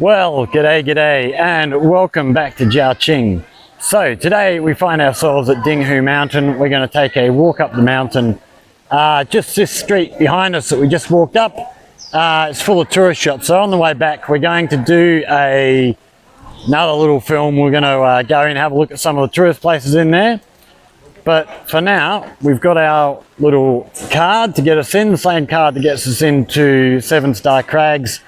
Well, g'day, and welcome back to ZhaoQing. So today we find ourselves at DingHu Mountain. We're going to take a walk up the mountain. Just this street behind us that we just walked up, it's full of tourist shops. So on the way back, we're going to do another little film. We're going to go and have a look at some of the tourist places in there. But for now, we've got our little card to get us in, the same card that gets us into 7 Star Crags.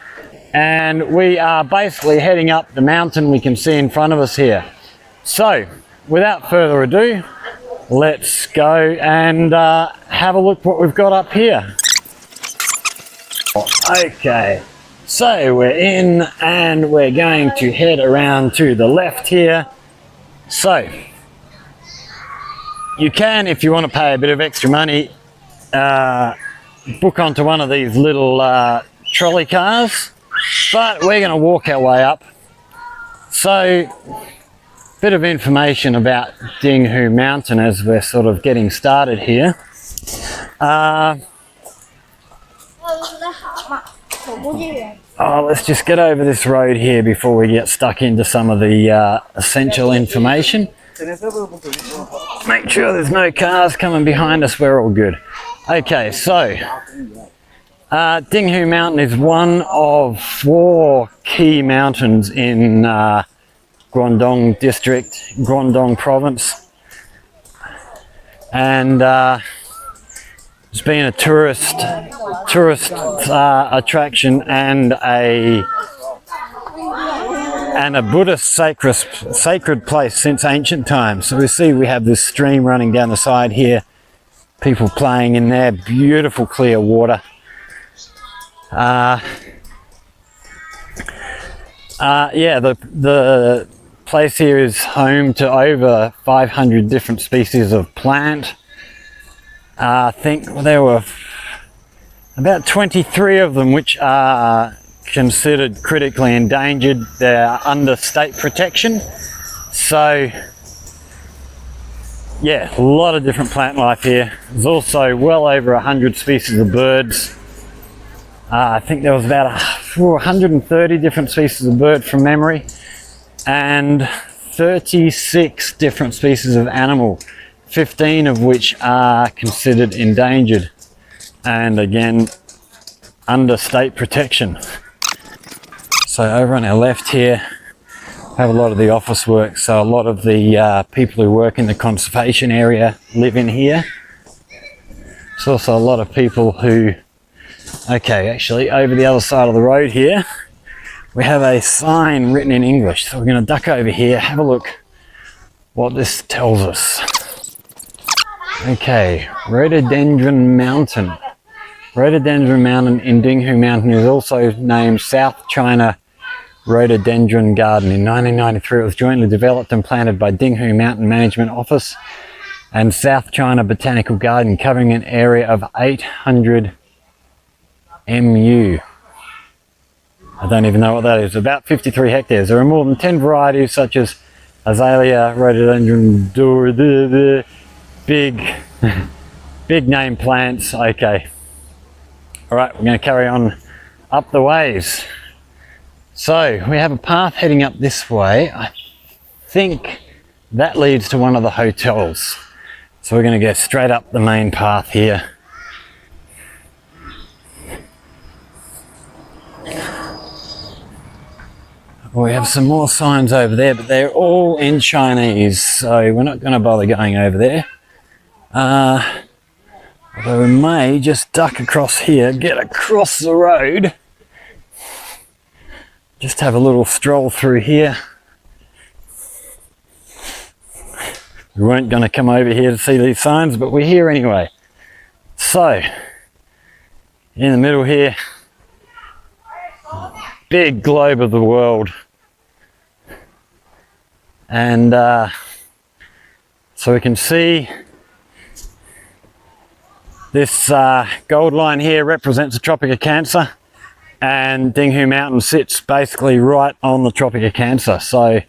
And we are basically heading up the mountain we can see in front of us here. So, without further ado, let's go and have a look what we've got up here. Okay, so we're in and we're going to head around to the left here. So, you can, if you want to pay a bit of extra money, book onto one of these little trolley cars. But we're going to walk our way up. So, bit of information about DingHu Mountain as we're sort of getting started here. Let's just get over this road here before we get stuck into some of the essential information. Make sure there's no cars coming behind us, we're all good. Okay, so DingHu Mountain is one of 4 key mountains in Guangdong district, Guangdong province, and it's been a tourist attraction and a Buddhist sacred place since ancient times. So we have this stream running down the side here, people playing in there, beautiful clear water. The place here is home to over 500 different species of plant. I think there were about 23 of them which are considered critically endangered. They're under state protection. So yeah, a lot of different plant life here. There's also well over 100 species of birds. I think there was about 130 different species of bird from memory, and 36 different species of animal, 15 of which are considered endangered, and again, under state protection. So over on our left here, we have a lot of the office work, so a lot of the people who work in the conservation area live in here. There's also a lot of people who actually over the other side of the road here we have a sign written in English, so we're going to duck over here, have a look what this tells us. Okay, Rhododendron Mountain. Rhododendron Mountain in DingHu Mountain is also named South China Rhododendron Garden. In 1993 it was jointly developed and planted by DingHu Mountain Management Office and South China Botanical Garden, covering an area of 800 MU. I don't even know what that is. About 53 hectares. There are more than 10 varieties such as azalea, rhododendron, big name plants. Okay. All right, we're going to carry on up the ways. So we have a path heading up this way. I think that leads to one of the hotels. So we're going to go straight up the main path here. We have some more signs over there, but they're all in Chinese, so we're not going to bother going over there. Although we may just duck across here, get across the road, just have a little stroll through here. We weren't going to come over here to see these signs, but we're here anyway. So, in the middle here, big globe of the world, and so we can see this gold line here represents the Tropic of Cancer, and DingHu Mountain sits basically right on the Tropic of Cancer. So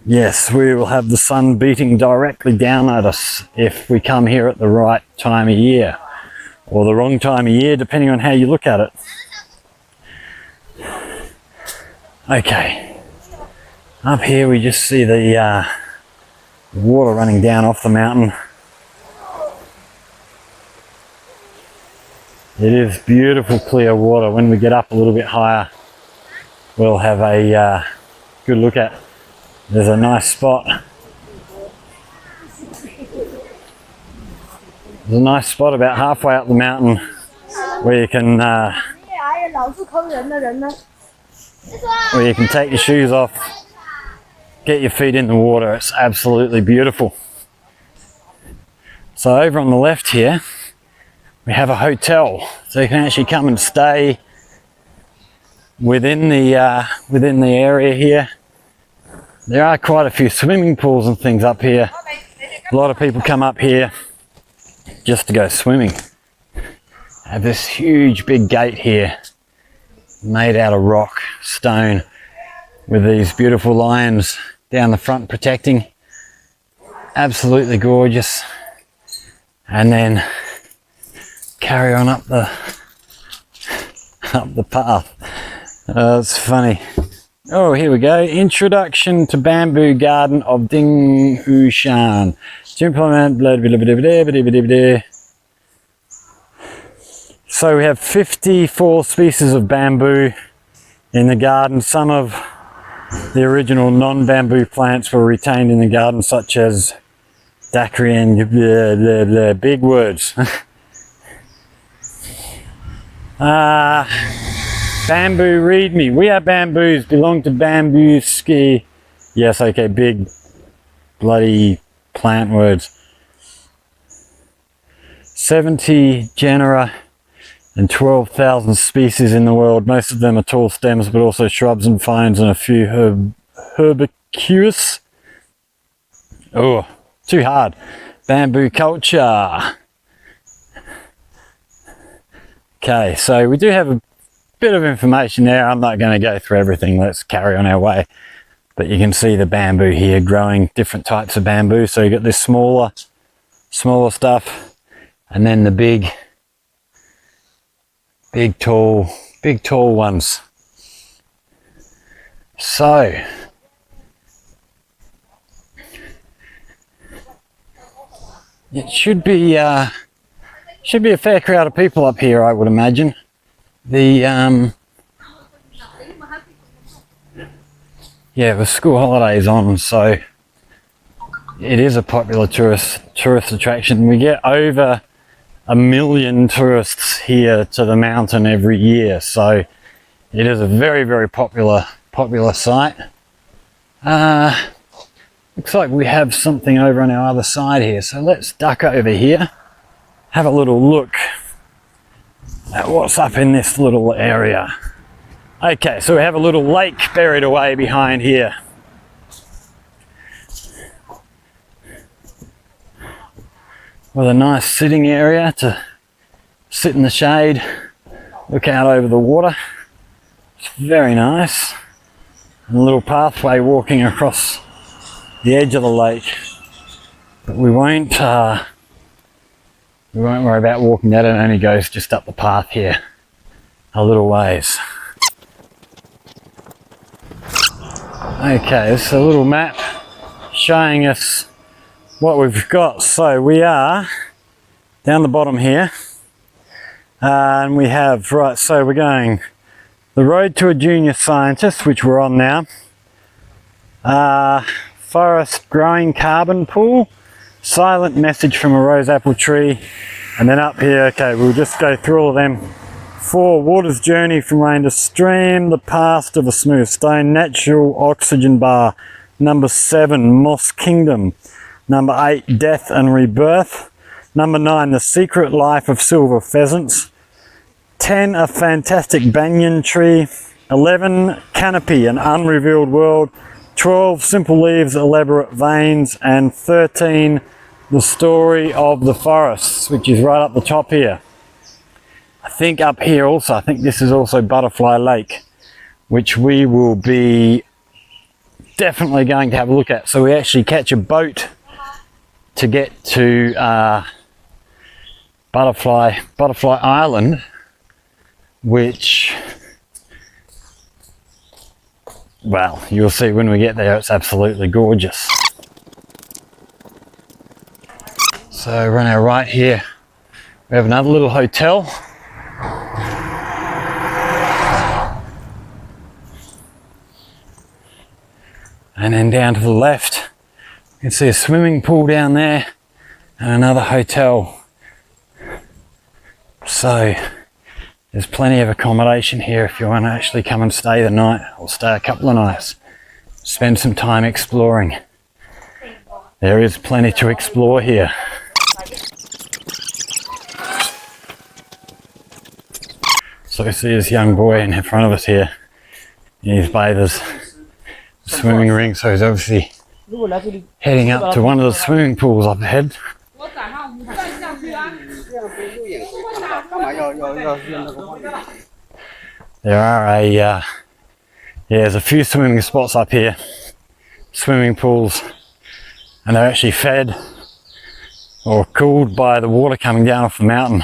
yes, we will have the sun beating directly down at us if we come here at the right time of year, or the wrong time of year, depending on how you look at it. Okay, up here we just see the water running down off the mountain. It is beautiful clear water. When we get up a little bit higher, we'll have a good look at. There's a nice spot. There's a nice spot about halfway up the mountain where you can take your shoes off, get your feet in the water. It's absolutely beautiful. So over on the left here, we have a hotel, so you can actually come and stay within the area here. There are quite a few swimming pools and things up here. A lot of people come up here just to go swimming. I have this huge big gate here made out of rock, stone, with these beautiful lions down the front protecting. Absolutely gorgeous. And then carry on up the path. It's funny. Oh, here we go. Introduction to Bamboo Garden of DingHu Shan. To implement blah, blah, blah, blah, blah, blah, blah, blah. So we have 54 species of bamboo in the garden. Some of the original non-bamboo plants were retained in the garden, such as daiquiri and blah, blah, blah. Big words. Bamboo, read me. We are bamboos, belong to bamboo ski. Yes, okay, big bloody plant words. 70 genera and 12,000 species in the world. Most of them are tall stems, but also shrubs and vines and a few herbaceous. Oh, too hard. Bamboo culture. Okay, so we do have a bit of information there. I'm not going to go through everything. Let's carry on our way. But you can see the bamboo here growing, different types of bamboo. So you got this smaller stuff, and then the big tall ones. So it should be a fair crowd of people up here, I would imagine. The with school holidays on, so it is a popular tourist attraction. We get over 1 million tourists here to the mountain every year, so it is a very, very popular site. Looks like we have something over on our other side here, so let's duck over here, have a little look at what's up in this little area. Okay, so we have a little lake buried away behind here. With a nice sitting area to sit in the shade, look out over the water. It's very nice. And a little pathway walking across the edge of the lake. But we won't worry about walking that. It only goes just up the path here a little ways. Okay, this is a little map showing us what we've got. So we are down the bottom here, and we have, right, so we're going the road to a junior scientist, which we're on now, forest growing carbon pool, silent message from a rose apple tree, and then up here, okay, we'll just go through all of them. 4, water's journey from rain to stream, the past of a smooth stone, natural oxygen bar. Number 7, moss kingdom. Number 8, death and rebirth. Number 9, the secret life of silver pheasants. 10, a fantastic banyan tree. 11, canopy, an unrevealed world. 12, simple leaves, elaborate veins. And 13, the story of the forests, which is right up the top here. I think up here also, I think this is also Butterfly Lake, which we will be definitely going to have a look at. So we actually catch a boat to get to Butterfly Island, which well, you'll see when we get there, it's absolutely gorgeous. So we're on our right here, we have another little hotel. And then down to the left, you can see a swimming pool down there and another hotel. So there's plenty of accommodation here if you want to actually come and stay the night or stay a couple of nights. Spend some time exploring. There is plenty to explore here. So we see this young boy in front of us here in his bathers swimming ring, so he's obviously heading up to one of the swimming pools up ahead. There are there's a few swimming spots up here, swimming pools, and they're actually fed or cooled by the water coming down off the mountain.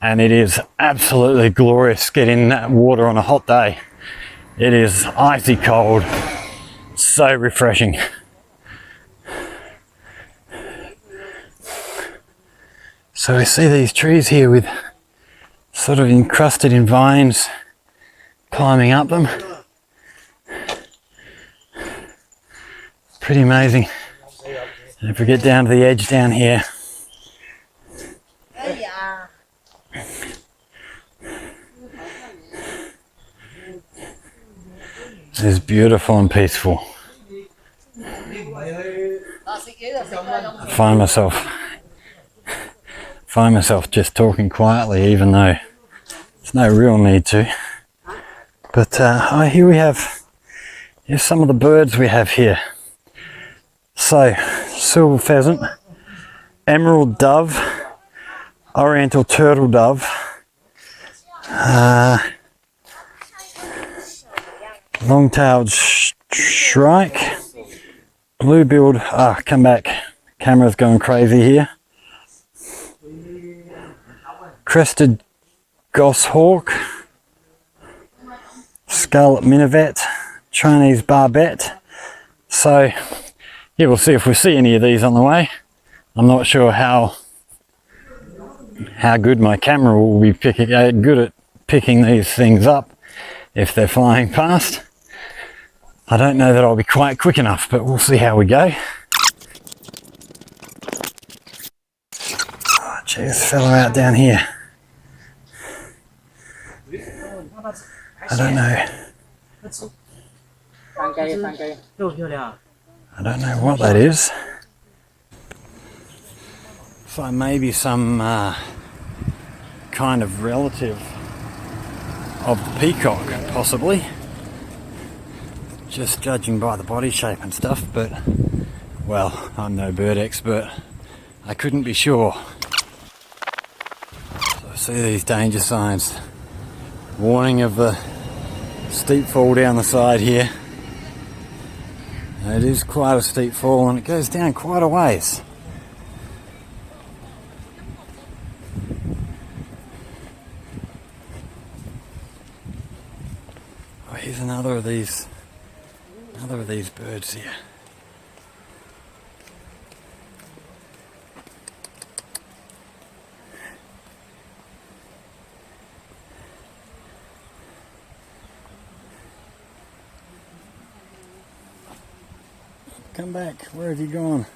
And it is absolutely glorious getting in that water on a hot day. It is icy cold, so refreshing. So we see these trees here with sort of encrusted in vines climbing up them. Pretty amazing. And if we get down to the edge down here, it's beautiful and peaceful. I find myself just talking quietly, even though there's no real need to. But here we have, here's some of the birds we have here. So, silver pheasant, emerald dove, oriental turtle dove, long-tailed shrike, blue-billed, come back, camera's going crazy here, crested goshawk, scarlet minivet, Chinese barbet. So yeah, we'll see if we see any of these on the way. I'm not sure how good my camera will be good at picking these things up if they're flying past. I don't know that I'll be quite quick enough, but we'll see how we go. Oh, gee, this fella out down here. I don't know. I don't know what that is. So maybe some kind of relative of the peacock, possibly. Just judging by the body shape and stuff, but, well, I'm no bird expert. I couldn't be sure. So I see these danger signs. Warning of the steep fall down the side here. It is quite a steep fall and it goes down quite a ways. Oh, here's another of these birds here. Come back, where have you gone?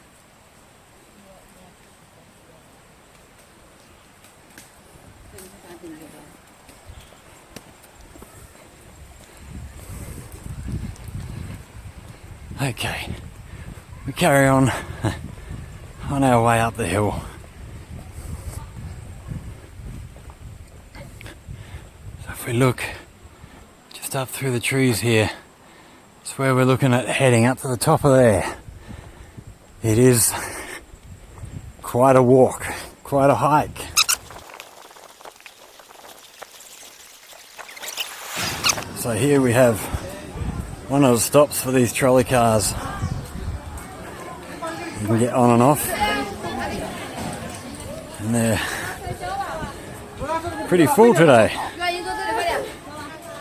Okay, we carry on our way up the hill. So if we look just up through the trees here, it's where we're looking at heading up to the top of there. It is quite a walk, quite a hike. So here we have one of the stops for these trolley cars. You can get on and off. And they're pretty full today.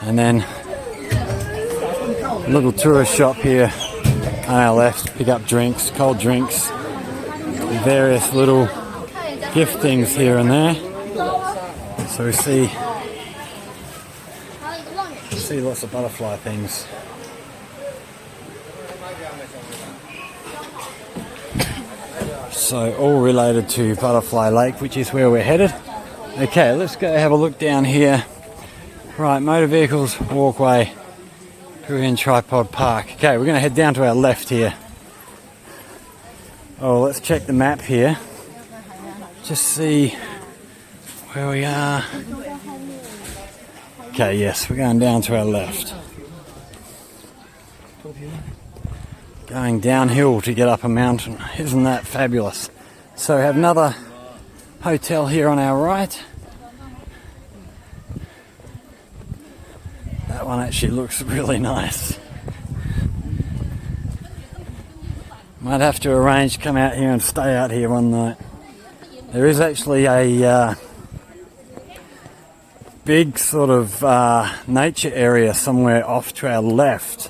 And then Little tourist shop here on our left. Pick up drinks, cold drinks, various little gift things here and there. So we see lots of butterfly things. So all related to Butterfly Lake, which is where we're headed. Okay, let's go have a look down here. Right, motor vehicles, walkway, Korean Tripod Park. Okay, we're going to head down to our left here. Oh, let's check the map here. Just see where we are. Okay, yes, we're going down to our left. Going downhill to get up a mountain. Isn't that fabulous? So we have another hotel here on our right. That one actually looks really nice. Might have to arrange to come out here and stay out here one night. There is actually a big sort of nature area somewhere off to our left,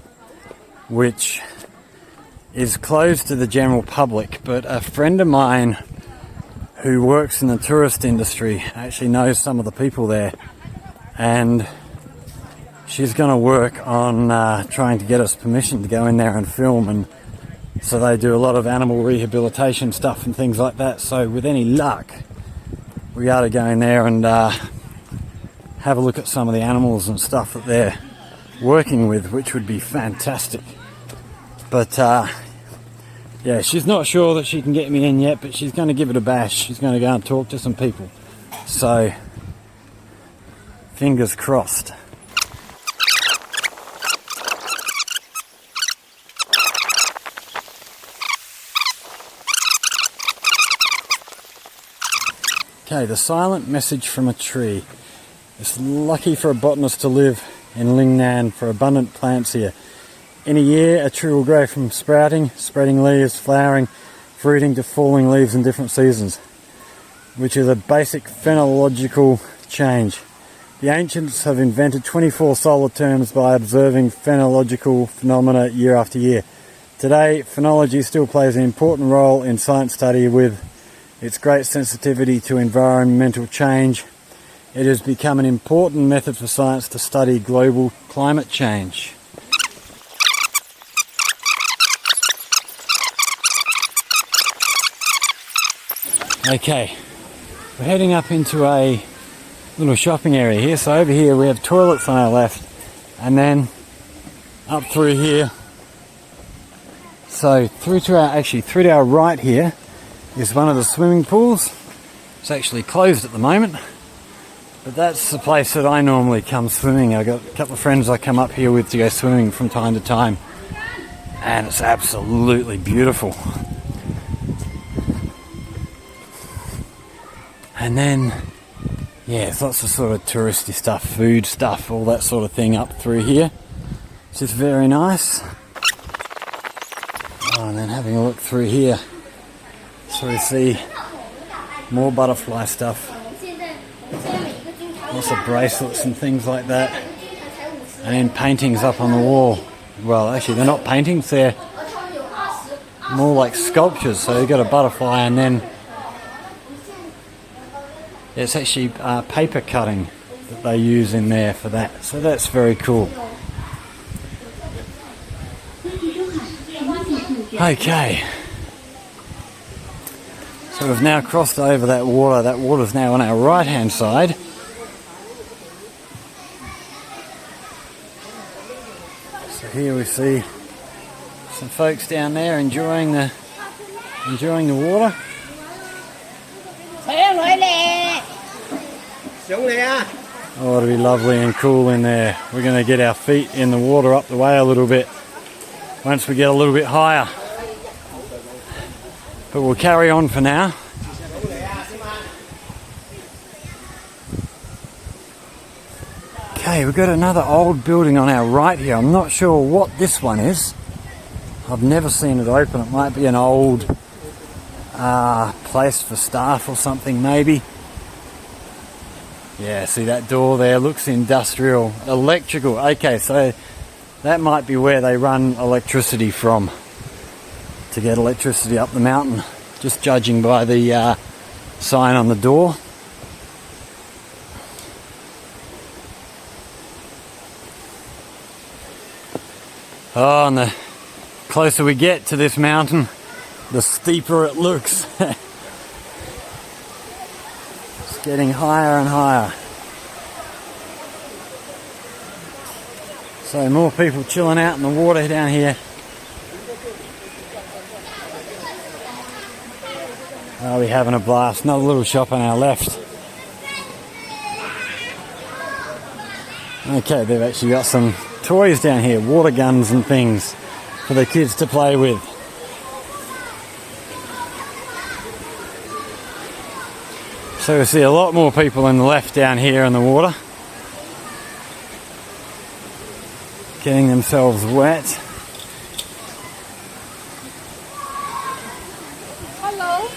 which is closed to the general public, but a friend of mine who works in the tourist industry actually knows some of the people there, and she's going to work on trying to get us permission to go in there and film. And so they do a lot of animal rehabilitation stuff and things like that. So with any luck, we ought to go in there and have a look at some of the animals and stuff that they're working with, which would be fantastic. But yeah, she's not sure that she can get me in yet, but she's going to give it a bash. She's going to go and talk to some people. So fingers crossed. Okay, the silent message from a tree. It's lucky for a botanist to live in Lingnan for abundant plants here. In a year, a tree will grow from sprouting, spreading leaves, flowering, fruiting to falling leaves in different seasons, which is a basic phenological change. The ancients have invented 24 solar terms by observing phenological phenomena year after year. Today, phenology still plays an important role in science study with its great sensitivity to environmental change. It has become an important method for science to study global climate change. Okay, we're heading up into a little shopping area here. So over here we have toilets on our left, and then up through here. So through to our right here is one of the swimming pools. It's actually closed at the moment, but that's the place that I normally come swimming. I've got a couple of friends I come up here with to go swimming from time to time, and it's absolutely beautiful. And then, yeah, it's lots of sort of touristy stuff, food stuff, all that sort of thing up through here. It's just very nice. Oh, and then having a look through here, so we see more butterfly stuff. Lots of bracelets and things like that. And then paintings up on the wall. Well, actually, they're not paintings, they're more like sculptures. So you've got a butterfly, and then it's actually paper cutting that they use in there for that. So that's very cool. Okay. So we've now crossed over that water. That water's now on our right hand side. So here we see some folks down there enjoying the water. Oh, it'll be lovely and cool in there. We're going to get our feet in the water up the way a little bit once we get a little bit higher. But we'll carry on for now. Okay, we've got another old building on our right here. I'm not sure what this one is. I've never seen it open. It might be an old place for staff or something, maybe. Yeah, see that door there looks industrial, electrical. Okay, so That might be where they run electricity from to get electricity up the mountain, just judging by the sign on the door. Oh, and the closer we get to this mountain, the steeper it looks. It's getting higher and higher. So more people chilling out in the water down here. Oh, we're having a blast. Another little shop on our left. Okay, they've actually got some toys down here, water guns and things for the kids to play with. So we see a lot more people on the left down here in the water, getting themselves wet. Hello.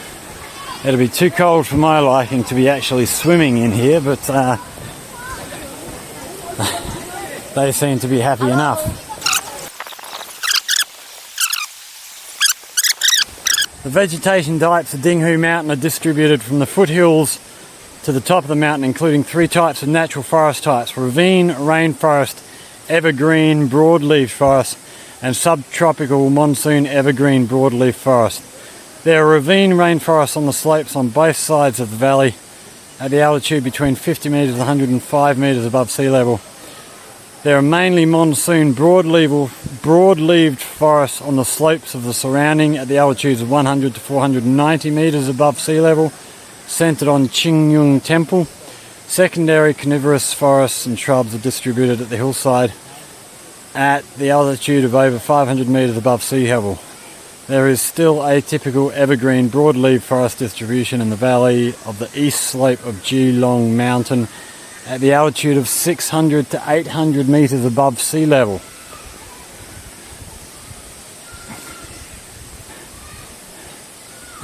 It'll be too cold for my liking to be actually swimming in here, but they seem to be happy enough. The vegetation types of DingHu Mountain are distributed from the foothills to the top of the mountain, including 3 types of natural forest types: ravine, rainforest, evergreen, broadleaf forest, and subtropical monsoon evergreen broadleaf forest. There are ravine rainforests on the slopes on both sides of the valley at the altitude between 50 metres and 105 metres above sea level. There are mainly monsoon broad-leaved forests on the slopes of the surrounding at the altitudes of 100 to 490 metres above sea level, centred on Qingyun Temple. Secondary coniferous forests and shrubs are distributed at the hillside at the altitude of over 500 metres above sea level. There is still a typical evergreen broadleaf forest distribution in the valley of the east slope of ZhaoQing Mountain at the altitude of 600 to 800 metres above sea level.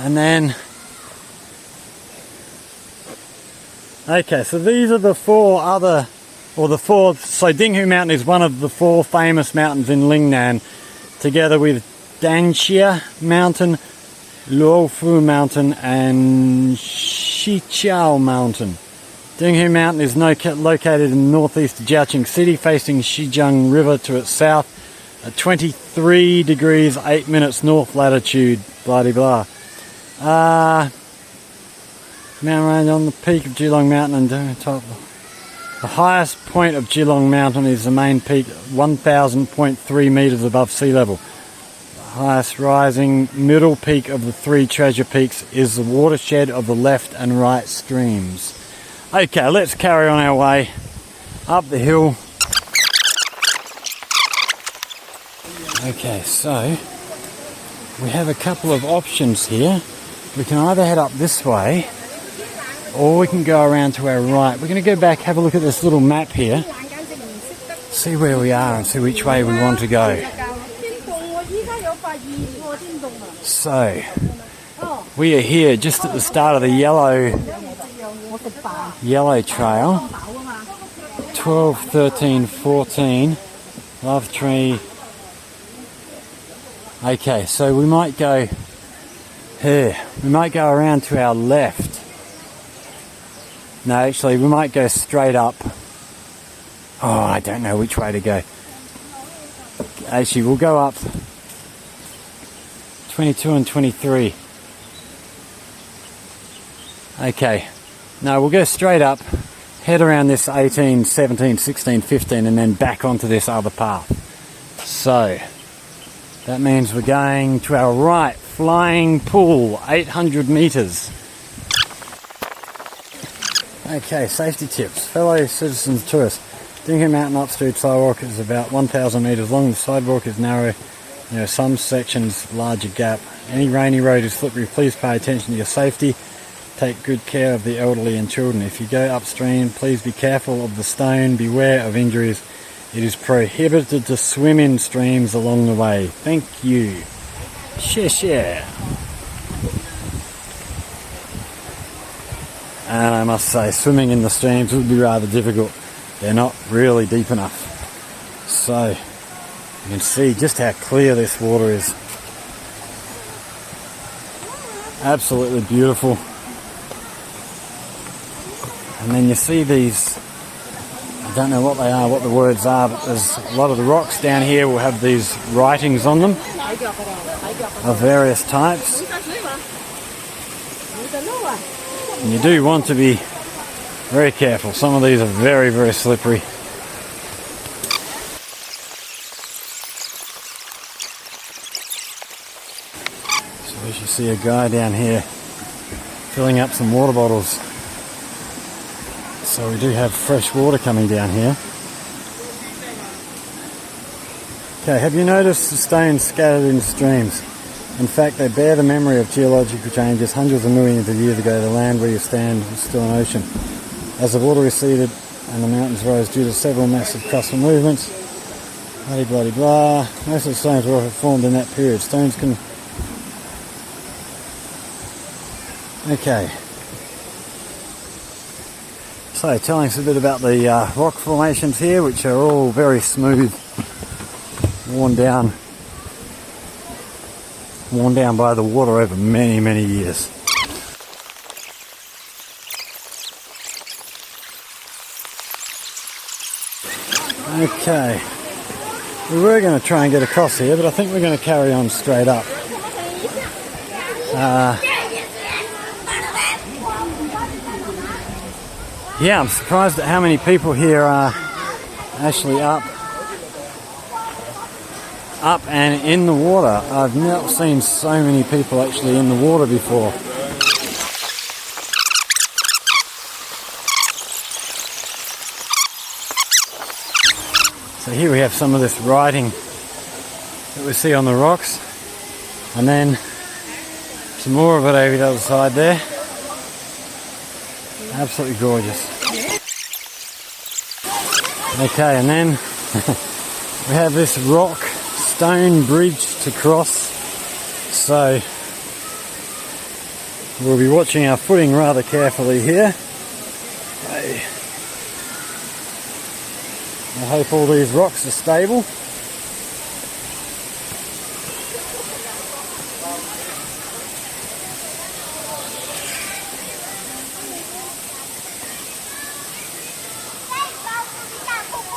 And then, okay, so these are the 4 other, or the 4, so DingHu Mountain is one of the 4 famous mountains in Lingnan, together with Danxia Mountain, Luofu Mountain and Xiqiao Mountain. DingHu Mountain is located in the northeast of ZhaoQing City, facing Xizang River to its south, at 23 degrees 8 minutes north latitude, blah de blah. Mountain range on the peak of ZhaoQing Mountain and top. The highest point of ZhaoQing Mountain is the main peak, 1,000.3 metres above sea level. The highest rising middle peak of the 3 treasure peaks is the watershed of the left and right streams. Okay, let's carry on our way up the hill. Okay, so we have a couple of options here. We can either head up this way or we can go around to our right. We're going to go back, have a look at this little map here, see where we are and see which way we want to go. So, we are here just at the start of the yellow trail. 12, 13, 14, Love Tree. Okay, so we might go here. We might go around to our left. No, actually, we might go straight up. Oh, I don't know which way to go. Actually, we'll go up 22 and 23. Okay. No, we'll go straight up, head around this 18, 17, 16, 15, and then back onto this other path. So, that means we're going to our right, Flying Pool, 800 metres. Okay, safety tips. Fellow citizens, tourists. DingHu Mountain Upstreet sidewalk is about 1,000 metres long. The sidewalk is narrow. There are some sections larger gap. Any rainy road is slippery. Please pay attention to your safety. Take good care of the elderly and children. If you go upstream, please be careful of the stone. Beware of injuries. It is prohibited to swim in streams along the way. Thank you. Share. And I must say, swimming in the streams would be rather difficult. They're not really deep enough. So, You can see just how clear this water is. Absolutely beautiful. And then you see these, I don't know what they are, what the words are, but there's a lot of the rocks down here will have these writings on them of various types. And you do want to be very careful. Some of these are very, very slippery. So as you see a guy down here filling up some water bottles. So we do have fresh water coming down here. Okay, have you noticed the stones scattered in streams? In fact, they bear the memory of geological changes. Hundreds of millions of years ago, the land where you stand was still an ocean. As the water receded and the mountains rose due to several massive crustal movements, blah blah blah. Most of the stones were formed in that period. Stones can... Okay. So, telling us a bit about the rock formations here, which are all very smooth, worn down by the water over many, many years. Okay, we were going to try and get across here, but I think we're going to carry on straight up. Yeah, I'm surprised at how many people here are actually up and in the water. I've not seen so many people actually in the water before. So here we have some of this writing that we see on the rocks, and then some more of it over the other side there. Absolutely gorgeous. Okay, and then we have this rock stone bridge to cross, so we'll be watching our footing rather carefully here. I hope all these rocks are stable.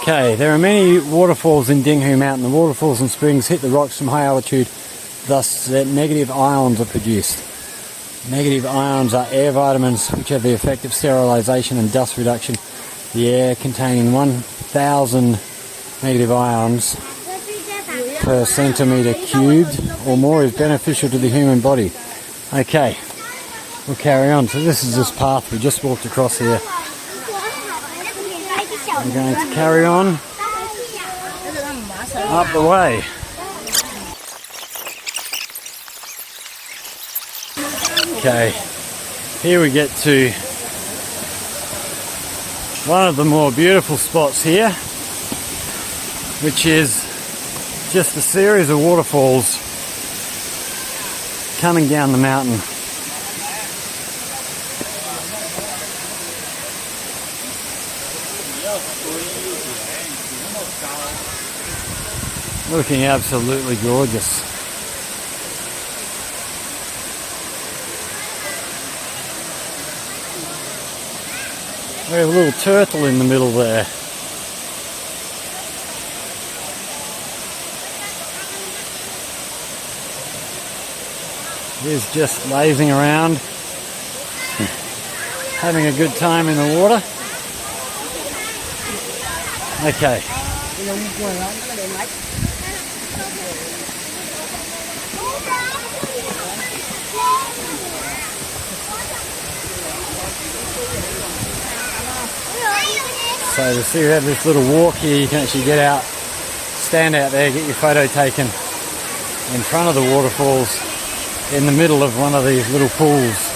Okay, there are many waterfalls in DingHu Mountain. The waterfalls and springs hit the rocks from high altitude, thus negative ions are produced. Negative ions are air vitamins which have the effect of sterilisation and dust reduction. The air containing 1,000 negative ions per centimetre cubed or more is beneficial to the human body. Okay, we'll carry on. So this is this path we just walked across here. I'm going to carry on up the way. Okay, here we get to one of the more beautiful spots here, which is just a series of waterfalls coming down the mountain. Looking absolutely gorgeous. We have a little turtle in the middle there. He's just lazing around, having a good time in the water. Okay. So you see we have this little walk here. You can actually get out, stand out there, get your photo taken in front of the waterfalls in the middle of one of these little pools.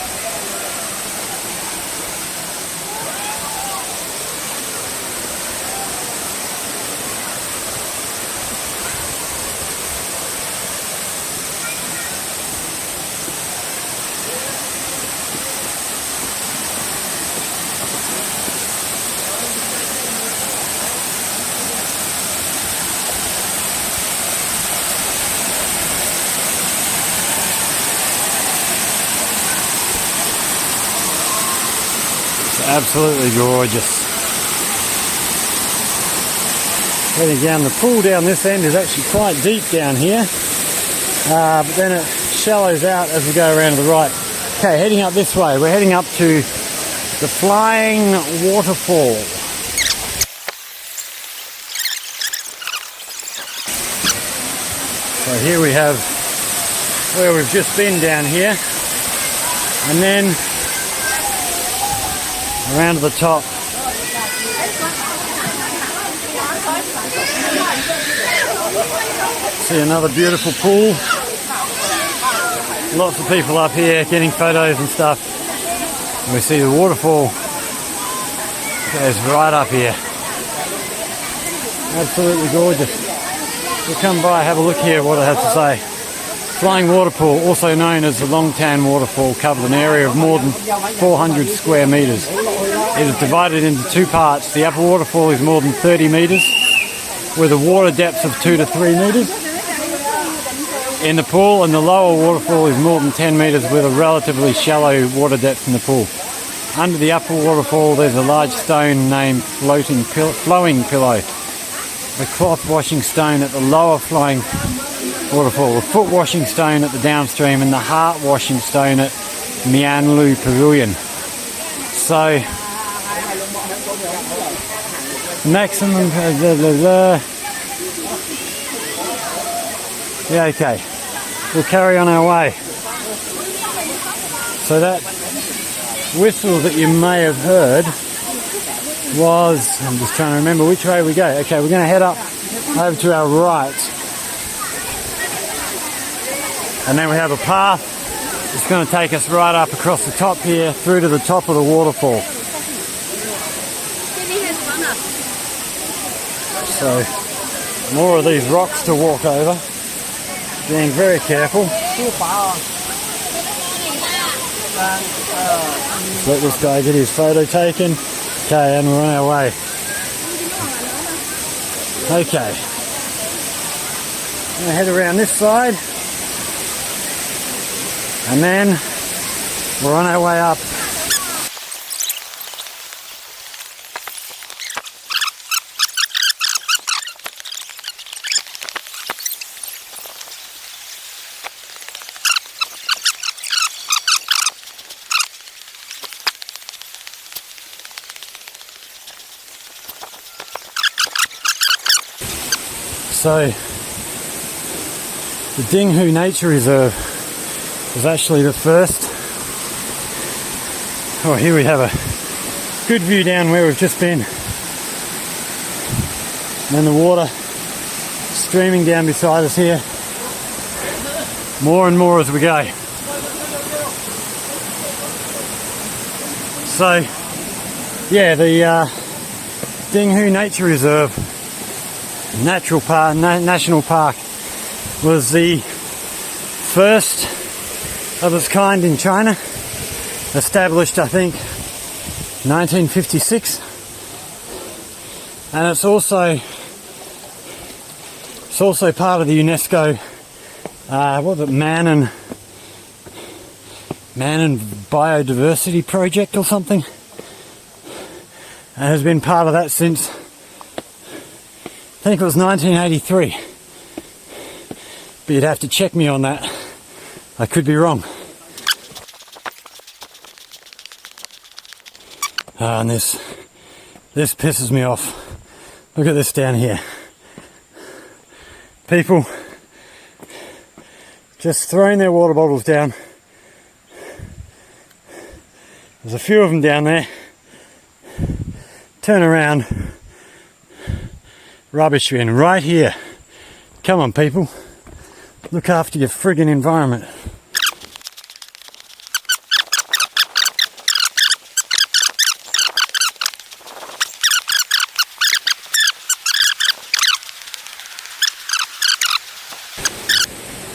Absolutely gorgeous. Heading down the pool down this end is actually quite deep down here, but then it shallows out as we go around to the right. Okay, heading up this way, we're heading up to the Flying Waterfall. So here we have where we've just been down here, and then around to the top. See another beautiful pool. Lots of people up here getting photos and stuff. And we see the waterfall goes right up here. Absolutely gorgeous. We'll come by, have a look here what it has to say. Flying Waterfall, also known as the Longtan Waterfall, covers an area of more than 400 square metres. It is divided into two parts. The upper waterfall is more than 30 metres, with a water depth of 2 to 3 metres in the pool, and the lower waterfall is more than 10 metres with a relatively shallow water depth in the pool. Under the upper waterfall there's a large stone named Flowing Pillow, the cloth washing stone at the lower Flying Waterfall, the foot washing stone at the downstream, and the heart washing stone at Mianlu Pavilion. So maximum yeah, okay, we'll carry on our way. So that whistle that you may have heard was, I'm just trying to remember which way we go. Okay, we're going to head up over to our right, and then we have a path that's going to take us right up across the top here through to the top of the waterfall. So more of these rocks to walk over, being very careful. Let this guy get his photo taken. Okay, and we're on our way. Okay, I'm going to head around this side, and then we're on our way up. So, the DingHu Nature Reserve was actually the first. Oh, here we have a good view down where we've just been. And then the water streaming down beside us here. More and more as we go. So, yeah, the DingHu Nature Reserve National Park was the first of its kind in China, established I think 1956, and it's also part of the UNESCO Man and Biodiversity Project or something, and has been part of that since I think it was 1983, but you'd have to check me on that. I could be wrong. And this pisses me off. Look at this down here. People just throwing their water bottles down. There's a few of them down there. Turn around. Rubbish bin right here. Come on, people. Look after your friggin' environment.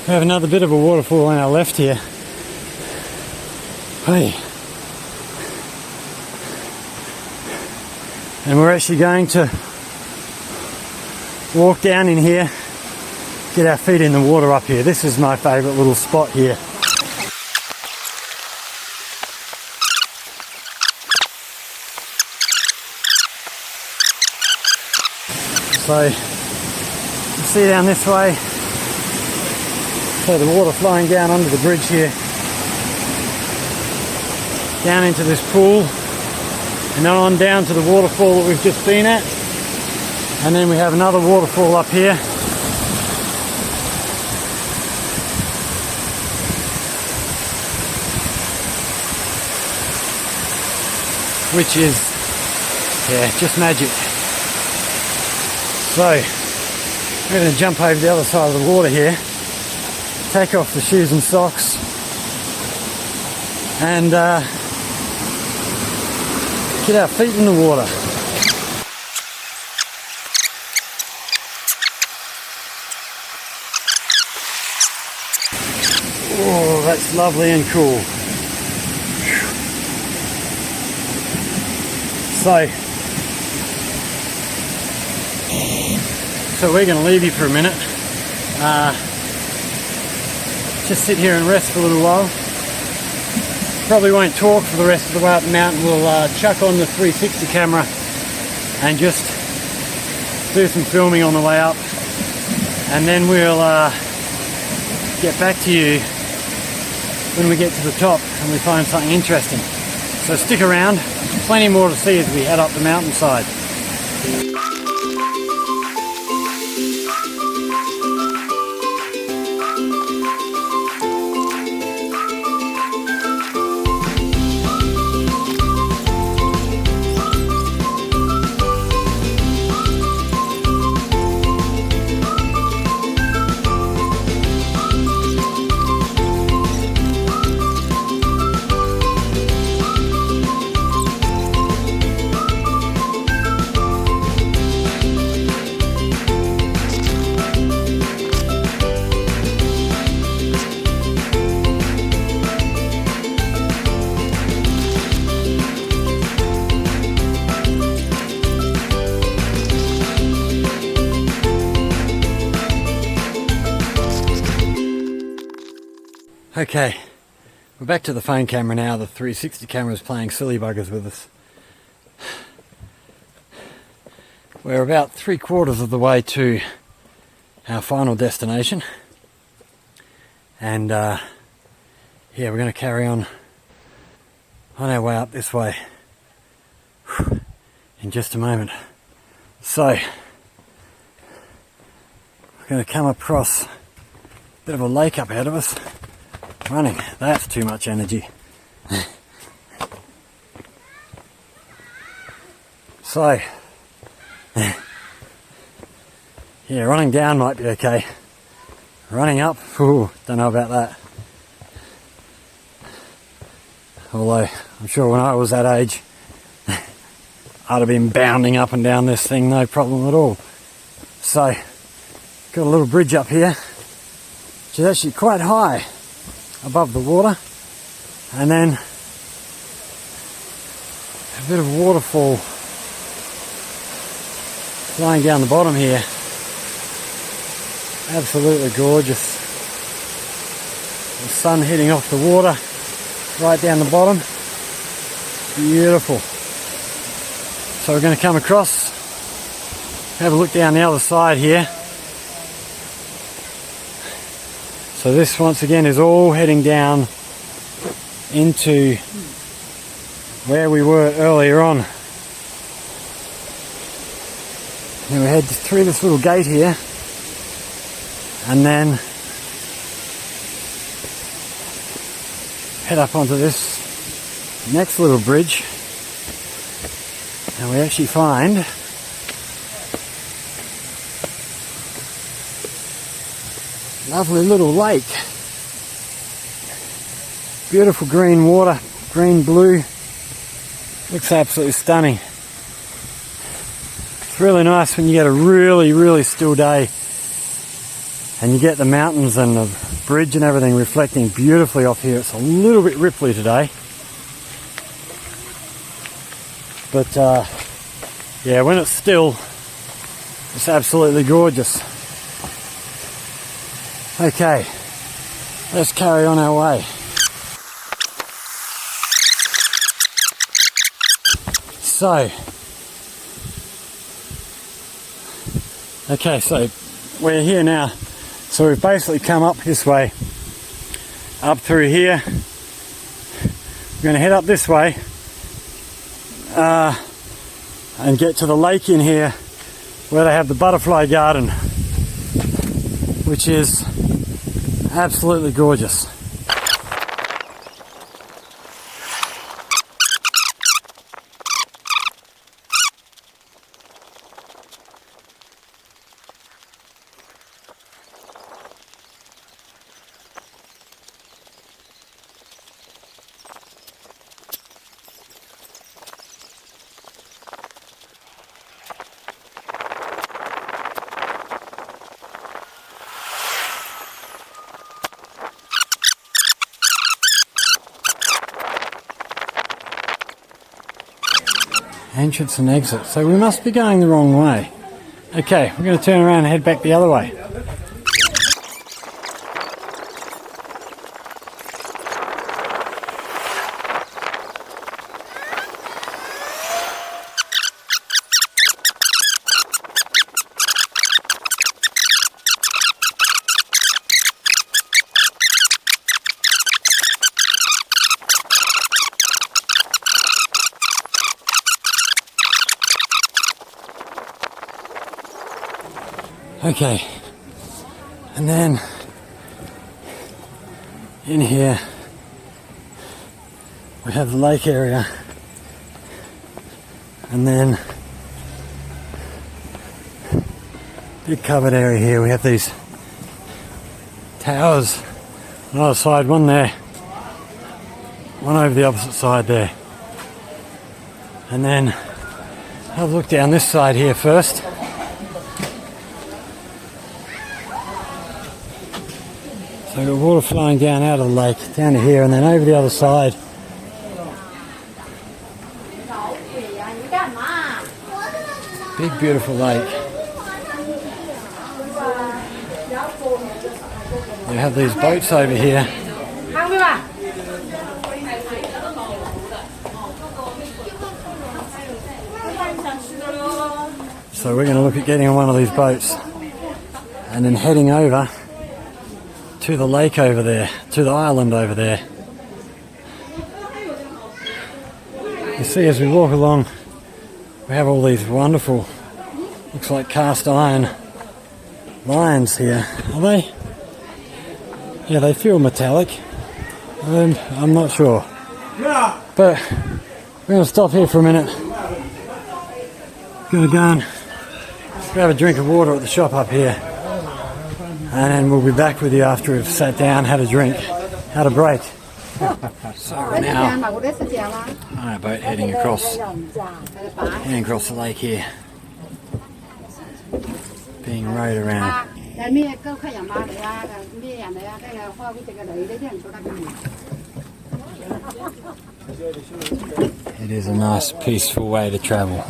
We have another bit of a waterfall on our left here. Hey. And we're actually going to walk down in here, get our feet in the water up here. This is my favourite little spot here. So you see down this way, so the water flowing down under the bridge here, down into this pool, and then on down to the waterfall that we've just been at. And then we have another waterfall up here. Which is, yeah, just magic. So, we're going to jump over the other side of the water here, take off the shoes and socks, and get our feet in the water. Oh, that's lovely and cool. So we're going to leave you for a minute. Just sit here and rest for a little while. Probably won't talk for the rest of the way up the mountain. We'll chuck on the 360 camera and just do some filming on the way up. And then we'll get back to you when we get to the top and we find something interesting. So stick around, plenty more to see as we head up the mountainside. Okay, we're back to the phone camera now. The 360 camera is playing silly buggers with us. We're about 3/4 of the way to our final destination, and yeah, we're going to carry on our way up this way in just a moment. So we're going to come across a bit of a lake up ahead of us. Running, that's too much energy. So, yeah, running down might be okay. Running up, ooh, don't know about that. Although, I'm sure when I was that age, I'd have been bounding up and down this thing, no problem at all. So, got a little bridge up here, which is actually quite high above the water, and then a bit of waterfall flying down the bottom here. Absolutely gorgeous. The sun hitting off the water right down the bottom. Beautiful. So we're going to come across, have a look down the other side here. So this once again is all heading down into where we were earlier on. And we head through this little gate here, and then head up onto this next little bridge, and we actually find lovely little lake. Beautiful green water, green blue. Looks absolutely stunning. It's really nice when you get a really still day and you get the mountains and the bridge and everything reflecting beautifully off here. It's a little bit ripply today, but yeah, when it's still, it's absolutely gorgeous. Okay, let's carry on our way. So, Okay, so we're here now. So we've basically come up this way, up through here. We're going to head up this way and get to the lake in here where they have the butterfly garden, which is absolutely gorgeous. Entrance and exit. So we must be going the wrong way. Okay, we're going to turn around and head back the other way. Okay, and then in here we have the lake area, and then big covered area here. We have these towers on the other side, one there, one over the opposite side there, and then have a look down this side here first. So we've got water flowing down out of the lake, down to here, and then over the other side. Big beautiful lake. You have these boats over here. So we're going to look at getting on one of these boats and then heading over to the lake over there, to the island over there. You see, as we walk along, we have all these wonderful, looks like cast iron lions here. Are they? Yeah, they feel metallic. I'm not sure. But we're going to stop here for a minute. Going to go and grab a drink of water at the shop up here. And then we'll be back with you after we've sat down, had a drink, had a break. So we're now on our boat heading across the lake here, being rowed around. It is a nice, peaceful way to travel.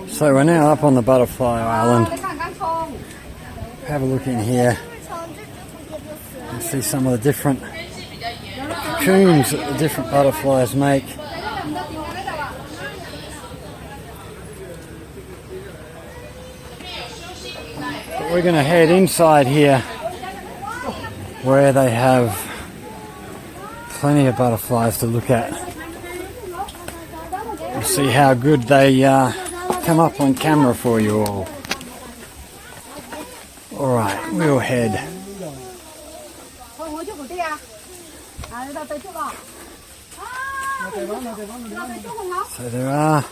So we're now up on the Butterfly Island. Have a look in here and see some of the different cocoons that the different butterflies make. But we're going to head inside here where they have plenty of butterflies to look at. We'll see how good they come up on camera for you all. Alright, we'll head. So there are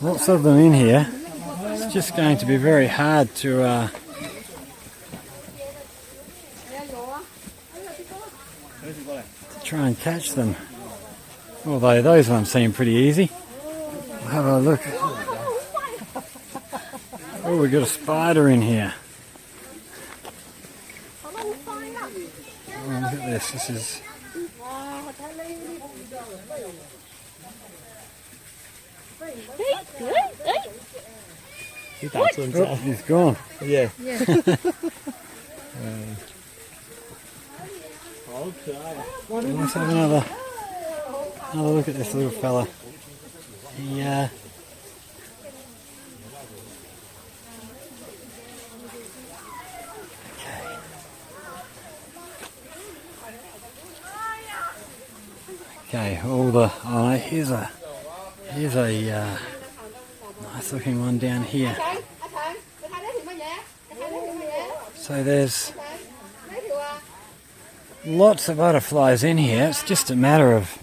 lots of them in here. It's just going to be very hard to to try and catch them. Although those ones seem pretty easy. We'll have a look. Oh, we've got a spider in here. Oh, look at this. This is... Oh, he's gone. Yeah. Let's have another look at this little fella. He, okay, all the, oh, here's a nice looking one down here. So there's lots of butterflies in here. It's just a matter of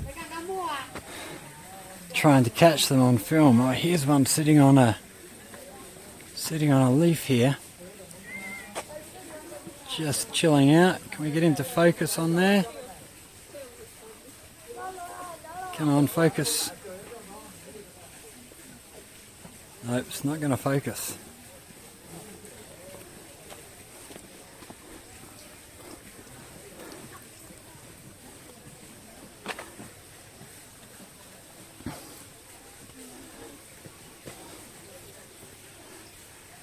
trying to catch them on film. Oh, here's one sitting on a leaf here, just chilling out. Can we get him to focus on there? Come on, focus. Nope, it's not going to focus.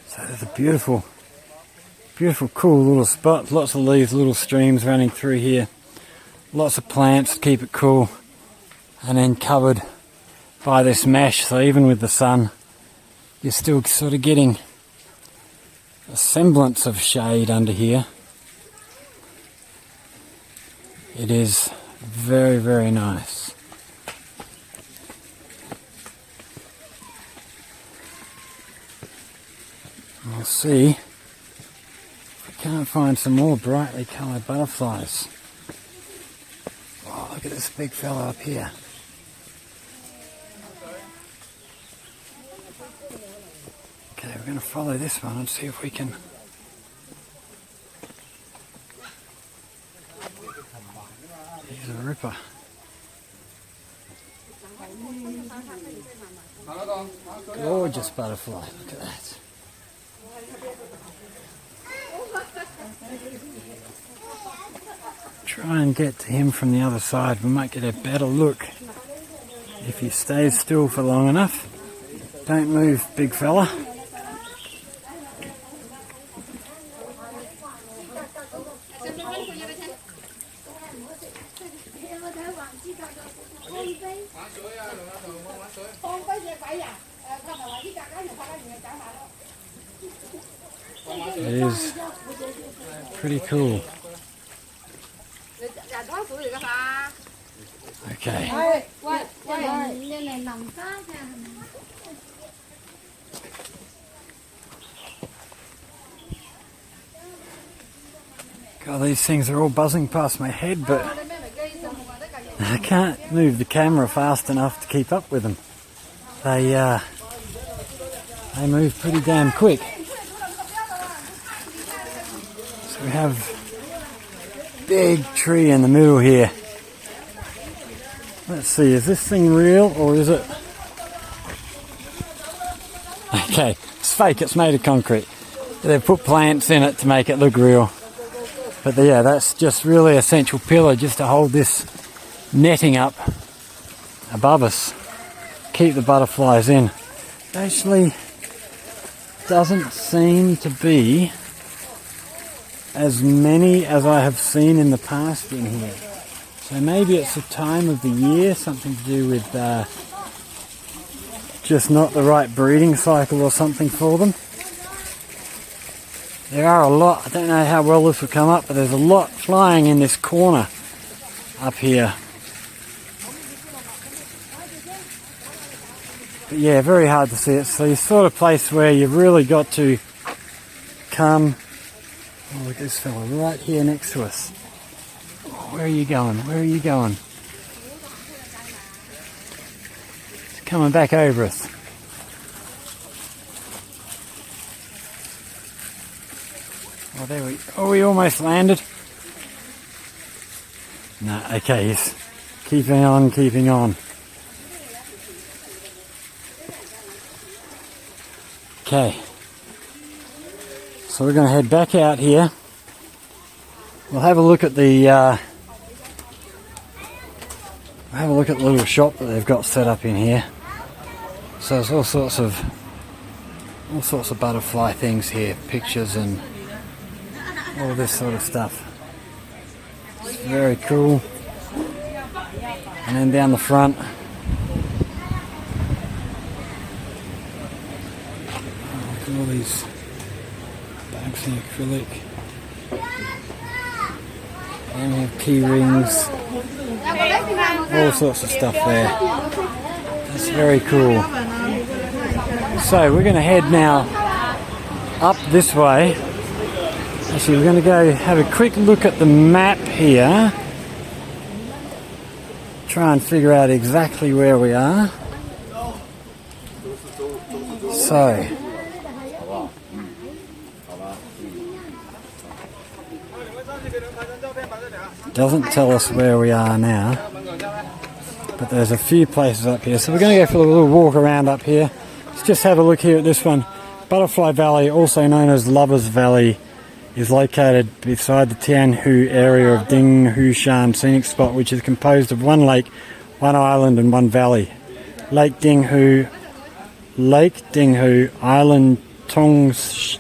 So there's a beautiful, cool little spot. Lots of these little streams running through here. Lots of plants to keep it cool. And then covered by this mesh, so even with the sun, you're still sort of getting a semblance of shade under here. It is very, very nice. We'll see if we can't find some more brightly coloured butterflies. Oh, look at this big fella up here. Okay, we're going to follow this one and see if we can... Here's a ripper. Gorgeous butterfly, look at that. Try and get to him from the other side. We might get a better look if he stays still for long enough. Don't move, big fella. It is pretty cool. Okay. God, these things are all buzzing past my head, but I can't move the camera fast enough to keep up with them. They move pretty damn quick. So we have a big tree in the middle here. Let's see, is this thing real or is it... Okay, it's fake, it's made of concrete. They've put plants in it to make it look real. But yeah, that's just really a central pillar just to hold this netting up above us. Keep the butterflies in. Actually, doesn't seem to be as many as I have seen in the past in here. So maybe it's the time of the year, something to do with just not the right breeding cycle or something for them. There are a lot, I don't know how well this will come up, but there's a lot flying in this corner up here. But yeah, very hard to see it. So it's sort of place where you've really got to come. Oh, look at this fella right here next to us. Oh, where are you going? Where are you going? It's coming back over us. Oh, there we almost landed. No, okay, he's keeping on, keeping on. Okay. So we're going to head back out here. We'll have a look at the little shop that they've got set up in here. So there's all sorts of butterfly things here, pictures and all this sort of stuff. It's very cool. And then down the front, look at all these bags in acrylic. And we have key rings, all sorts of stuff there. That's very cool. So we're going to head now up this way. Actually, we're going to go have a quick look at the map here. Try and figure out exactly where we are. So, doesn't tell us where we are now, but there's a few places up here. So we're going to go for a little walk around up here. Let's just have a look here at this one. Butterfly Valley, also known as Lovers Valley, is located beside the Tianhu area of DingHu Shan scenic spot, which is composed of one lake, one island and one valley. Lake Dinghu Island, Tongshin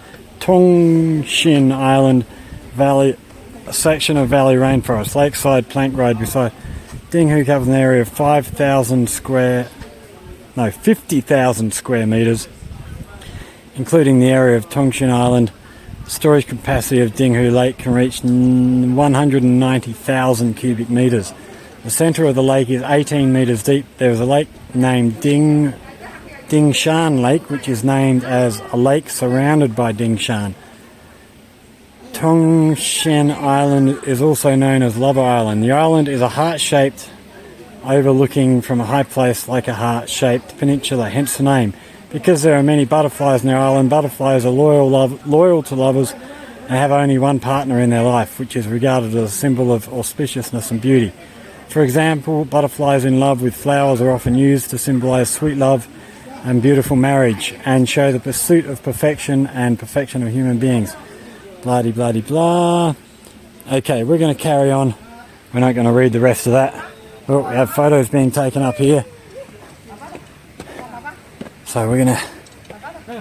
Island Valley, a section of valley rainforest. Lakeside plank road beside DingHu covers an area of 50,000 square metres, including the area of Tongshin Island. Storage capacity of DingHu Lake can reach 190,000 cubic metres. The centre of the lake is 18 metres deep. There is a lake named Dingshan Lake, which is named as a lake surrounded by Dingshan. Tongshin Island is also known as Lover Island. The island is a heart-shaped, overlooking from a high place like a heart-shaped peninsula, hence the name. Because there are many butterflies in their island, butterflies are loyal to lovers and have only one partner in their life, which is regarded as a symbol of auspiciousness and beauty. For example, butterflies in love with flowers are often used to symbolise sweet love and beautiful marriage and show the pursuit of perfection and perfection of human beings. Blah-de-blah-de-blah. Okay, we're going to carry on. We're not going to read the rest of that. Oh, we have photos being taken up here. So we're going to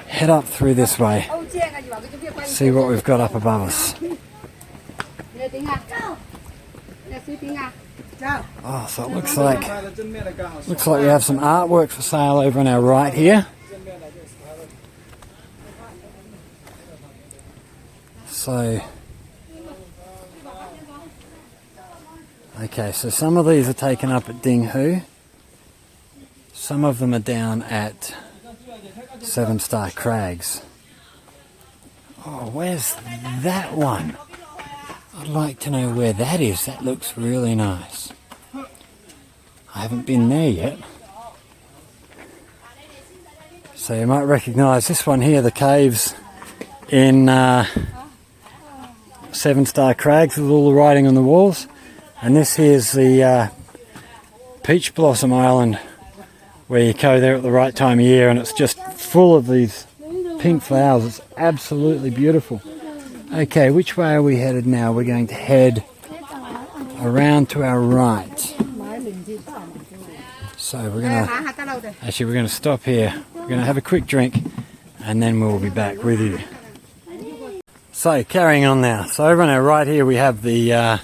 head up through this way, see what we've got up above us. Oh, so it looks like we have some artwork for sale over on our right here. So, okay, so some of these are taken up at DingHu. Some of them are down at 7 Star Crags. Oh, where's that one? I'd like to know where that is. That looks really nice. I haven't been there yet. So you might recognise this one here, the caves in 7 Star Crags with all the writing on the walls. And this here's the Peach Blossom Island, where you go there at the right time of year and it's just full of these pink flowers. It's absolutely beautiful. Okay, which way are we headed now? We're going to head around to our right. So we're going to stop here. We're going to have a quick drink and then we'll be back with you. So carrying on now. So over on our right here we have the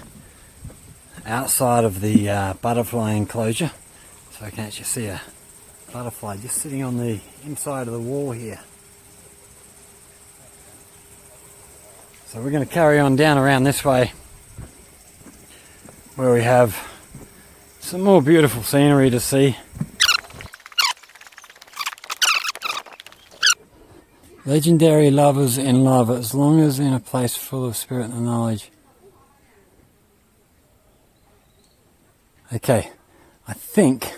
outside of the butterfly enclosure. So I can actually see a butterfly just sitting on the inside of the wall here. So we're going to carry on down around this way where we have some more beautiful scenery to see. Legendary lovers in love, as long as in a place full of spirit and knowledge. Okay, I think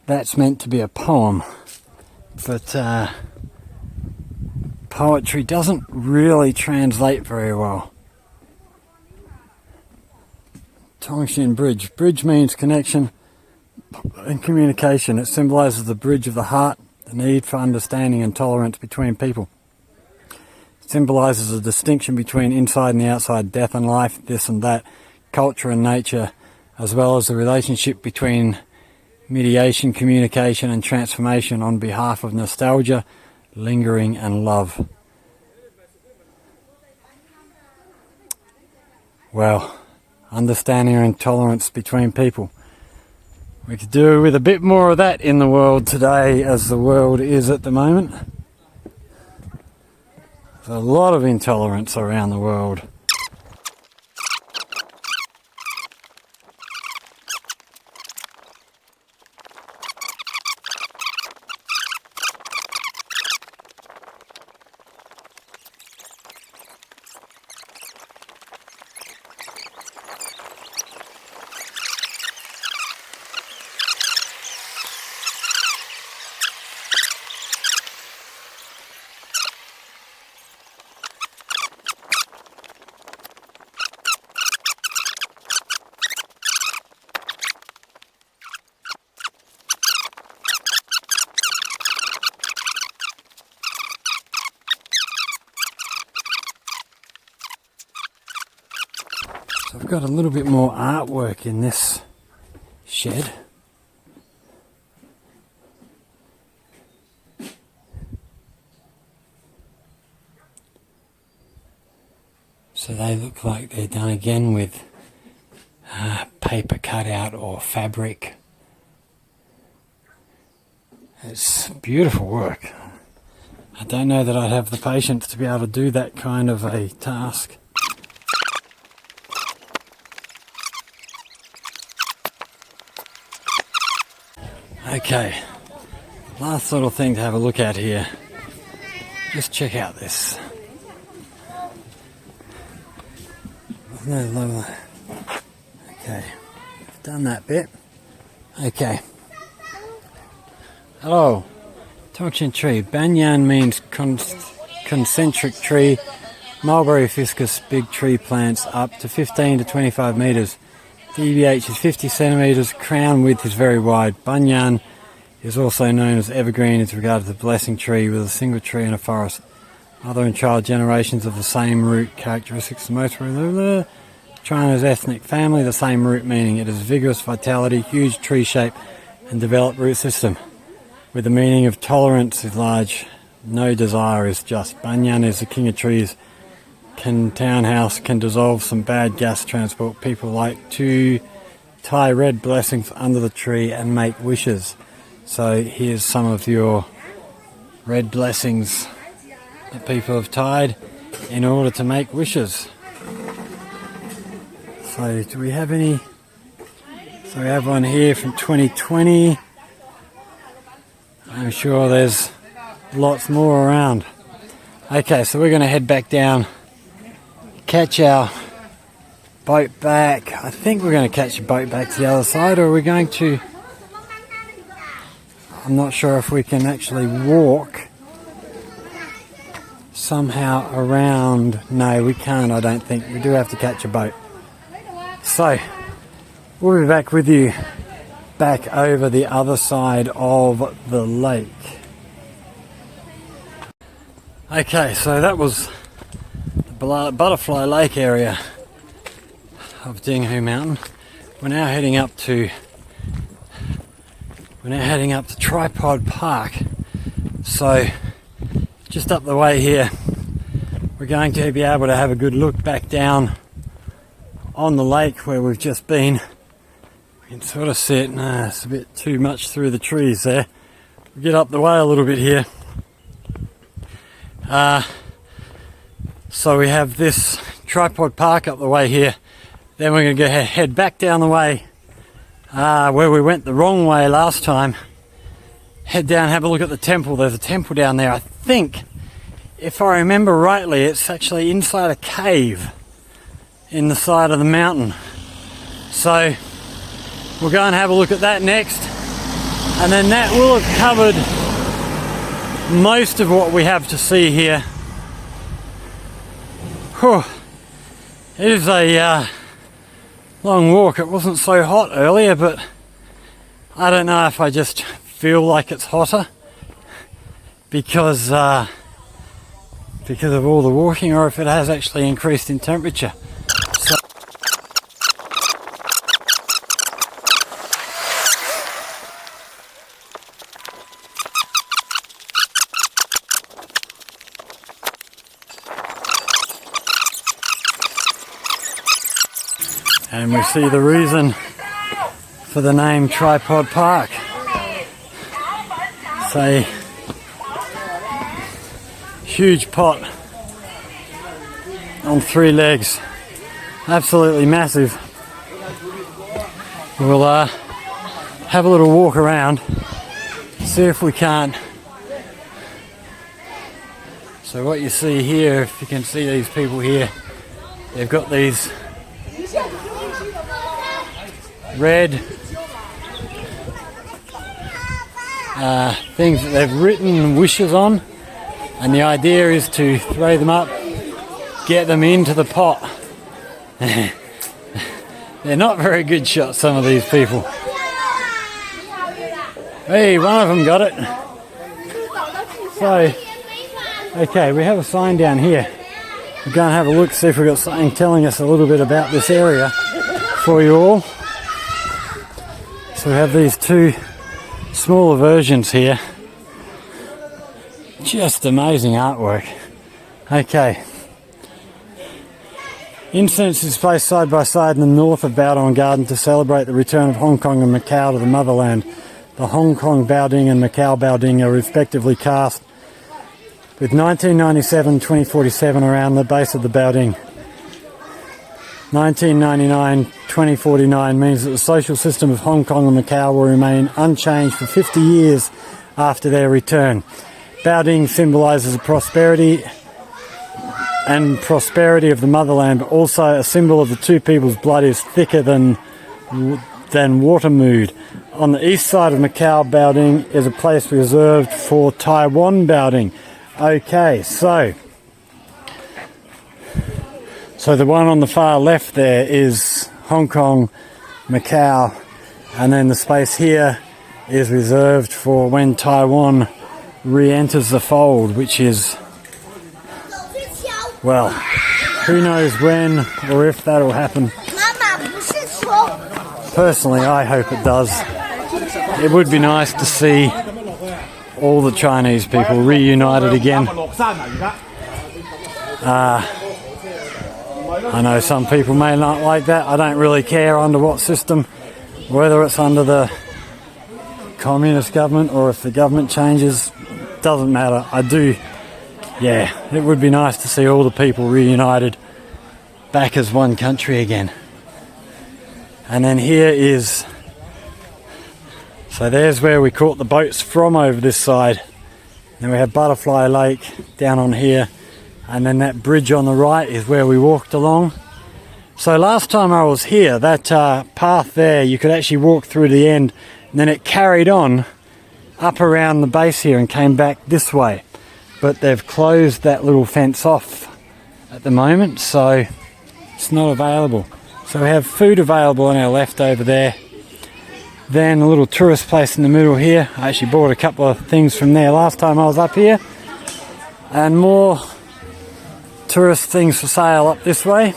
that's meant to be a poem, but poetry doesn't really translate very well Tongxin Bridge. Bridge means connection and communication. It symbolises the bridge of the heart, the need for understanding and tolerance between people. It symbolises a distinction between inside and the outside, death and life, this and that, culture and nature, as well as the relationship between mediation, communication and transformation on behalf of nostalgia, lingering and love. Well, understanding and tolerance between people. We could do with a bit more of that in the world today, as the world is at the moment. There's a lot of intolerance around the world. I've got a little bit more artwork in this shed. So they look like they're done again with paper cutout or fabric. It's beautiful work. I don't know that I'd have the patience to be able to do that kind of a task. Okay, last little thing to have a look at here. Just check out this. No lower. Okay, I've done that bit. Okay. Hello. Tongxin tree. Banyan means concentric tree. Mulberry fiscus, big tree plants up to 15 to 25 metres. DBH is 50 centimetres, crown width is very wide. Banyan is also known as evergreen. It's regarded as a blessing tree with a single tree in a forest. Mother and child generations of the same root characteristics. Most China's ethnic family, the same root meaning. It is vigorous vitality, huge tree shape and developed root system. With the meaning of tolerance is large, no desire is just. Banyan is the king of trees. Townhouse can dissolve some bad gas transport. People like to tie red blessings under the tree and make wishes. So here's some of your red blessings that people have tied in order to make wishes. So do we have any? So we have one here from 2020. I'm sure there's lots more around. Okay, so we're going to head back down, catch our boat back. I think we're going to catch a boat back to the other side, or are we going to... I'm not sure if we can actually walk somehow around. No, we can't, I don't think. We do have to catch a boat. So, we'll be back with you back over the other side of the lake. Okay, so that was the Butterfly Lake area of DingHu Mountain. We're now heading up to Tripod Park. So just up the way here, we're going to be able to have a good look back down on the lake where we've just been. We can sort of see it. Nah, it's a bit too much through the trees there. We'll get up the way a little bit here. So we have this Tripod Park up the way here. Then we're going to head back down the way where we went the wrong way last time. Head down, have a look at the temple. There's a temple down there. I think, if I remember rightly, it's actually inside a cave in the side of the mountain. So we'll go and have a look at that next. And then that will have covered most of what we have to see here. Whew. It is a long walk. It wasn't so hot earlier, but I don't know if I just feel like it's hotter because of all the walking, or if it has actually increased in temperature. So and we see the reason for the name Tripod Park. It's a huge pot on 3 legs, absolutely massive. We'll have a little walk around, see if we can't. So what you see here, if you can see these people here, they've got these red things that they've written wishes on, and the idea is to throw them up, get them into the pot. They're not very good shots, some of these people. Hey, one of them got it. So, okay, we have a sign down here. We're going to have a look, see if we've got something telling us a little bit about this area for you all. So we have these 2 smaller versions here. Just amazing artwork. Okay. Incense is placed side by side in the north of Baodong Garden to celebrate the return of Hong Kong and Macau to the motherland. The Hong Kong Baoding and Macau Baoding are respectively cast with 1997 2047 around the base of the Baoding. 1999 2049 means that the social system of Hong Kong and Macau will remain unchanged for 50 years after their return. Baoding symbolises the prosperity of the motherland, but also a symbol of the 2 people's blood is thicker than water mood. On the east side of Macau Baoding is a place reserved for Taiwan Baoding. Okay, so the one on the far left there is Hong Kong, Macau, and then the space here is reserved for when Taiwan re-enters the fold, which is, well, who knows when or if that'll happen. Personally, I hope it does. It would be nice to see all the Chinese people reunited again. I know some people may not like that. I don't really care under what system, whether it's under the communist government or if the government changes, doesn't matter. It would be nice to see all the people reunited back as one country again. And then here is, so there's where we caught the boats from over this side. Then we have Butterfly Lake down on here. And then that bridge on the right is where we walked along. So last time I was here, that path there, you could actually walk through to the end, and then it carried on up around the base here and came back this way. But they've closed that little fence off at the moment, so it's not available. So we have food available on our left over there. Then a little tourist place in the middle here. I actually bought a couple of things from there last time I was up here. And more tourist things for sale up this way.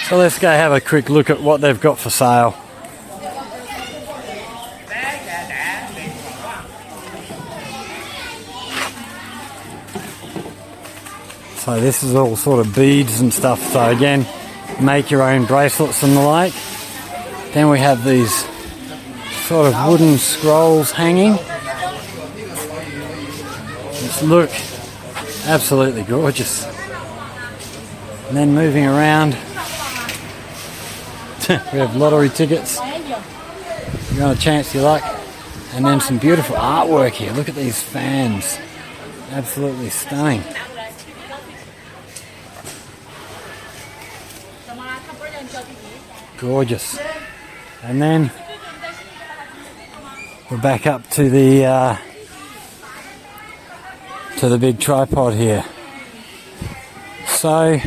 So let's go have a quick look at what they've got for sale. So this is all sort of beads and stuff. So again, make your own bracelets and the like. Then we have these sort of wooden scrolls hanging. Just look. Absolutely gorgeous. And then moving around, we have lottery tickets. You got a chance your luck. And then some beautiful artwork here. Look at these fans. Absolutely stunning. Gorgeous. And then we're back up to the big tripod here. So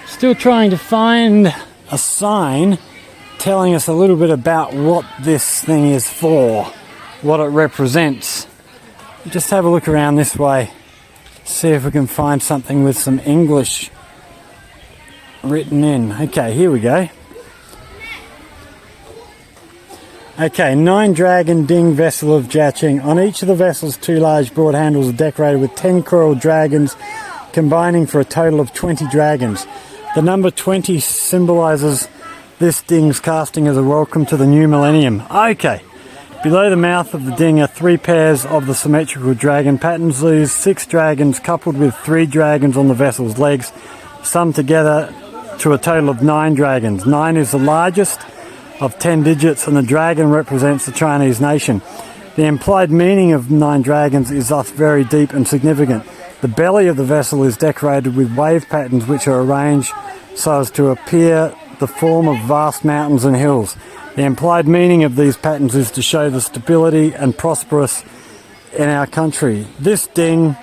it's Still trying to find a sign telling us a little bit about what this thing is for, what it represents. Just have a look around this way, see if we can find something with some English written in. Okay, here we go. Okay, 9-dragon ding vessel of ZhaoQing. On each of the vessels, 2 large broad handles are decorated with 10 coral dragons, combining for a total of 20 dragons. The number 20 symbolises this ding's casting as a welcome to the new millennium. Okay, below the mouth of the ding are 3 pairs of the symmetrical dragon patterns. These 6 dragons coupled with 3 dragons on the vessel's legs, summed together to a total of 9 dragons. 9 is the largest of 10 digits, and the dragon represents the Chinese nation. The implied meaning of 9 dragons is thus very deep and significant. The belly of the vessel is decorated with wave patterns which are arranged so as to appear the form of vast mountains and hills. The implied meaning of these patterns is to show the stability and prosperous in our country. This ding,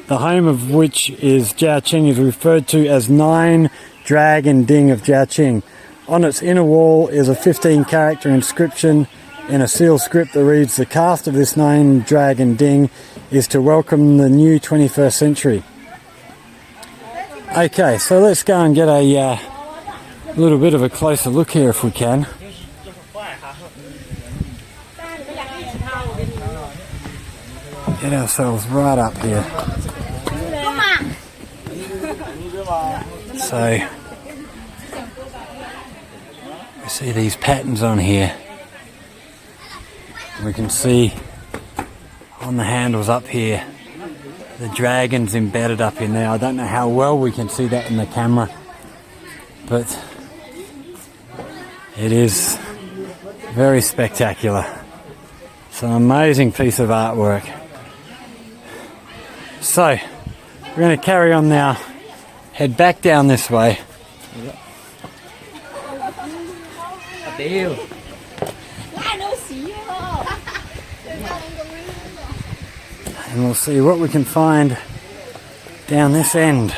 the home of which is ZhaoQing, is referred to as 9-dragon ding of ZhaoQing. On its inner wall is a 15-character inscription in a seal script that reads, "The cast of this 9-dragon ding is to welcome the new 21st century." Okay, so let's go and get a little bit of a closer look here if we can. Get ourselves right up here. So we see these patterns on here. We can see on the handles up here the dragons embedded up in there. I don't know how well we can see that in the camera, but it is very spectacular. It's an amazing piece of artwork. So we're going to carry on now, head back down this way. And we'll see what we can find down this end.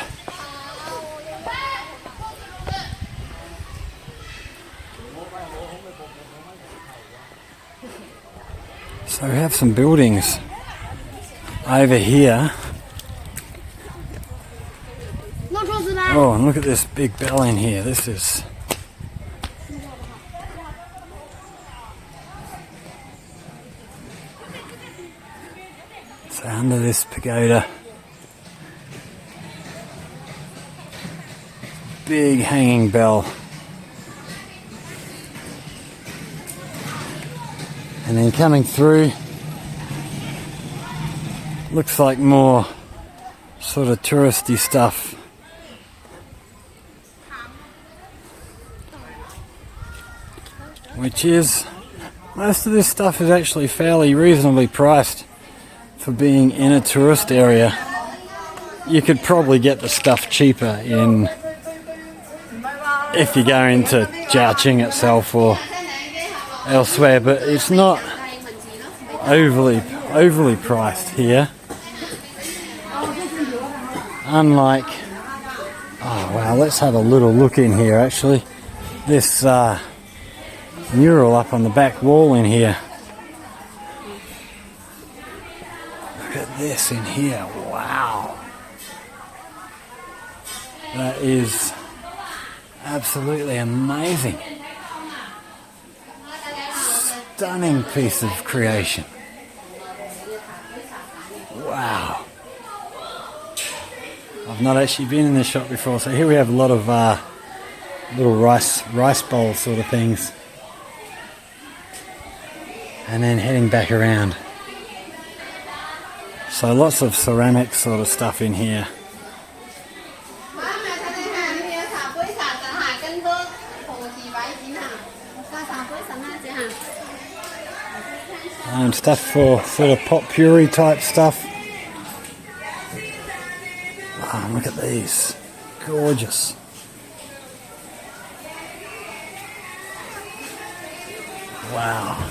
So we have some buildings over here. Oh, and look at this big bell in here. This is... So under this pagoda, big hanging bell. And then coming through, looks like more sort of touristy stuff. Which is, most of this stuff is actually fairly reasonably priced for being in a tourist area. You could probably get the stuff cheaper if you go into ZhaoQing itself or elsewhere, but it's not overly priced here. Unlike, oh wow, let's have a little look in here actually. This mural up on the back wall in here. Look at this in here, wow. That is absolutely amazing. Stunning piece of creation. Wow. I've not actually been in this shop before, so here we have a lot of little rice bowl sort of things. And then heading back around. So lots of ceramic sort of stuff in here. And stuff for sort of potpourri type stuff. Oh, look at these. Gorgeous. Wow.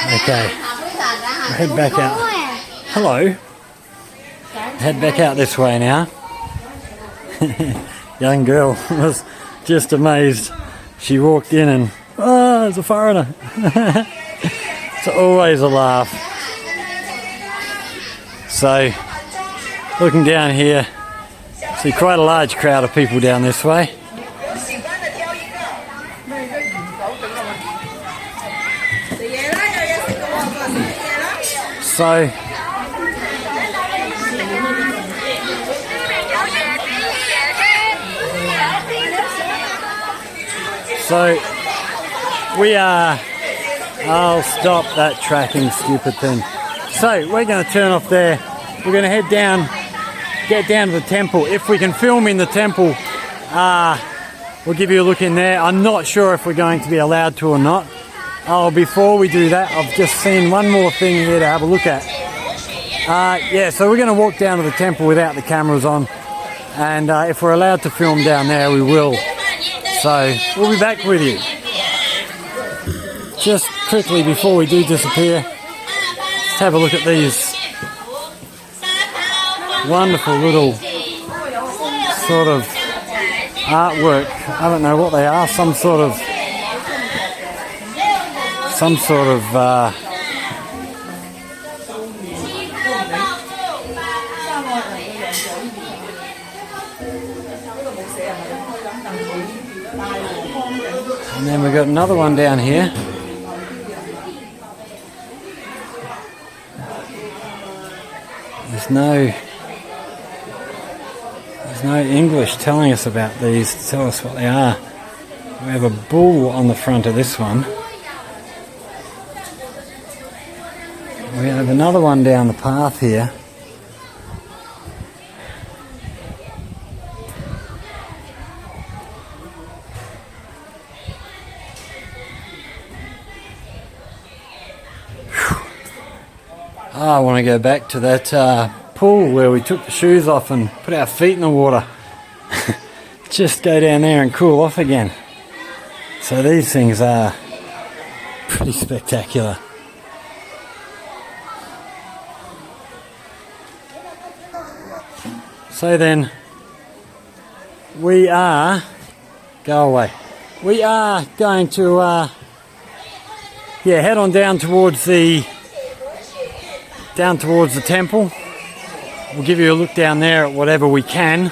Okay, we'll head back out. Hello. Head back out this way now. Young girl was just amazed. She walked in and, oh, there's a foreigner. It's always a laugh. So, looking down here, see quite a large crowd of people down this way. So we are, I'll stop that tracking stupid thing. So we're going to turn off there. We're going to head down, get down to the temple. If we can film in the temple, we'll give you a look in there. I'm not sure if we're going to be allowed to or not. Oh, before we do that, I've just seen one more thing here to have a look at. Yeah, so we're going to walk down to the temple without the cameras on. And if we're allowed to film down there, we will. So we'll be back with you. Just quickly before we do disappear, let's have a look at these wonderful little sort of artwork. I don't know what they are, some sort of and then we've got another one down here. There's no English telling us about these to tell us what they are. We have a bull on the front of this one. We have another one down the path here. I want to go back to that pool where we took the shoes off and put our feet in the water. Just go down there and cool off again. So these things are pretty spectacular. So then we are, go away. We are going to head on down towards the temple. We'll give you a look down there at whatever we can.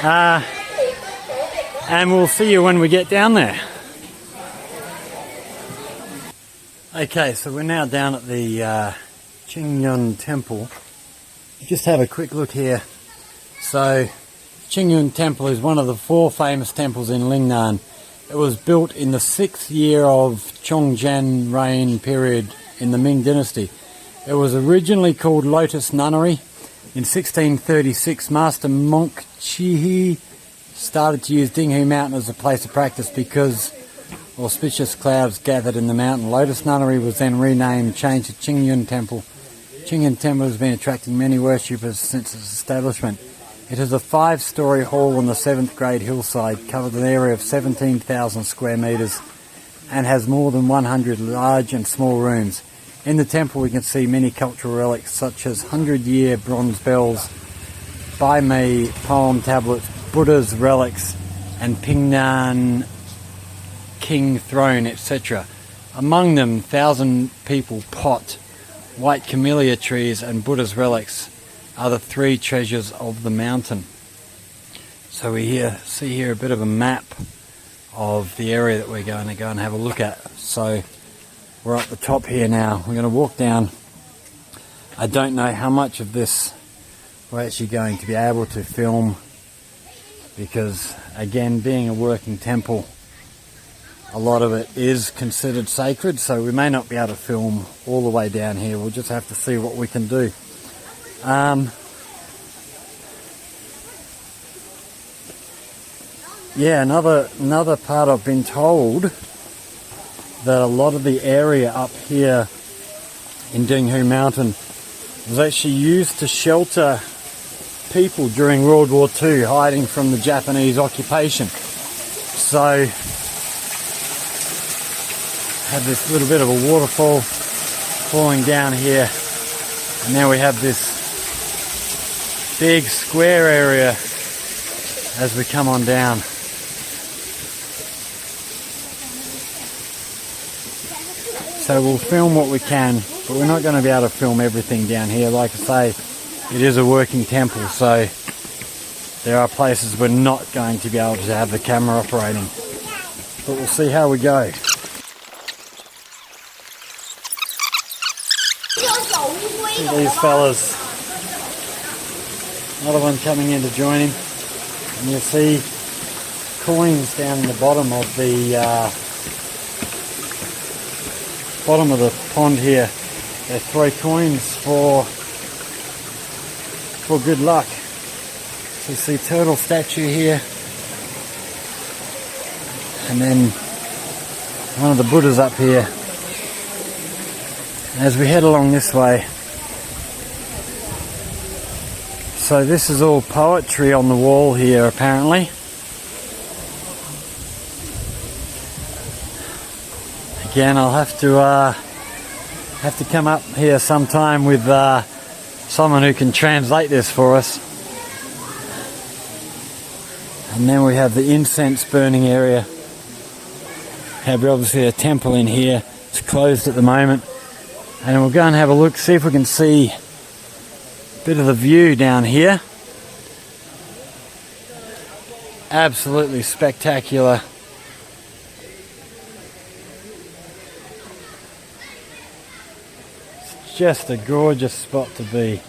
And we'll see you when we get down there. Okay, so we're now down at the Qingyun Temple. Just have a quick look here. So, Qingyun Temple is one of the 4 famous temples in Lingnan. It was built in the 6th year of Chongzhen reign period in the Ming Dynasty. It was originally called Lotus Nunnery. In 1636, Master Monk Chihi started to use DingHu Mountain as a place of practice because auspicious clouds gathered in the mountain. Lotus Nunnery was then renamed, changed to Qingyun Temple. Qingyun Temple has been attracting many worshippers since its establishment. It is a 5-storey hall on the 7th grade hillside, covered an area of 17,000 square metres and has more than 100 large and small rooms. In the temple we can see many cultural relics such as 100-year bronze bells, Bai Mei poem tablets, Buddha's relics and Pingnan king throne, etc. Among them, 1,000 people pot, white camellia trees and Buddha's relics are the 3 treasures of the mountain. So we see here a bit of a map of the area that we're going to go and have a look at. So we're up the top here now. We're going to walk down. I don't know how much of this we're actually going to be able to film because, again, being a working temple, a lot of it is considered sacred, so we may not be able to film all the way down here. We'll just have to see what we can do. Yeah, another part I've been told that a lot of the area up here in DingHu Mountain was actually used to shelter people during World War II hiding from the Japanese occupation. So have this little bit of a waterfall falling down here And now we have this big square area as we come on down. So we'll film what we can, but we're not going to be able to film everything down here. Like I say, it is a working temple, so there are places we're not going to be able to have the camera operating. But we'll see how we go. See these fellas. Another one coming in to join him. And you'll see coins down in the bottom of the pond here. They throw coins for good luck. So you see turtle statue here. And then one of the Buddhas up here. As we head along this way. So this is all poetry on the wall here apparently. Again, I'll have to come up here sometime with someone who can translate this for us. And then we have the incense burning area. Have obviously a temple in here. It's closed at the moment. And we'll go and have a look, see if we can see a bit of the view down here. Absolutely spectacular. It's just a gorgeous spot to be.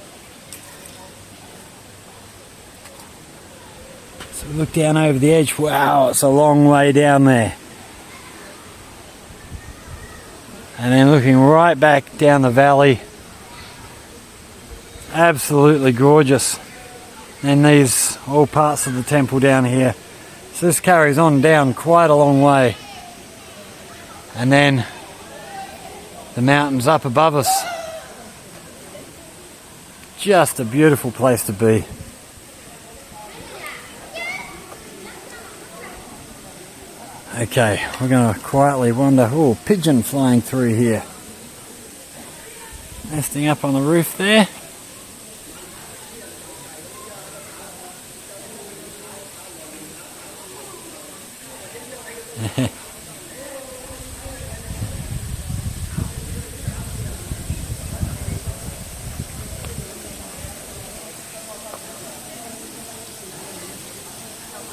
So we look down over the edge. Wow, it's a long way down there. And then looking right back down the valley. Absolutely gorgeous. And these all parts of the temple down here. So this carries on down quite a long way. And then the mountains up above us. Just a beautiful place to be. Okay, we're going to quietly wander. Oh, pigeon flying through here. Nesting up on the roof there.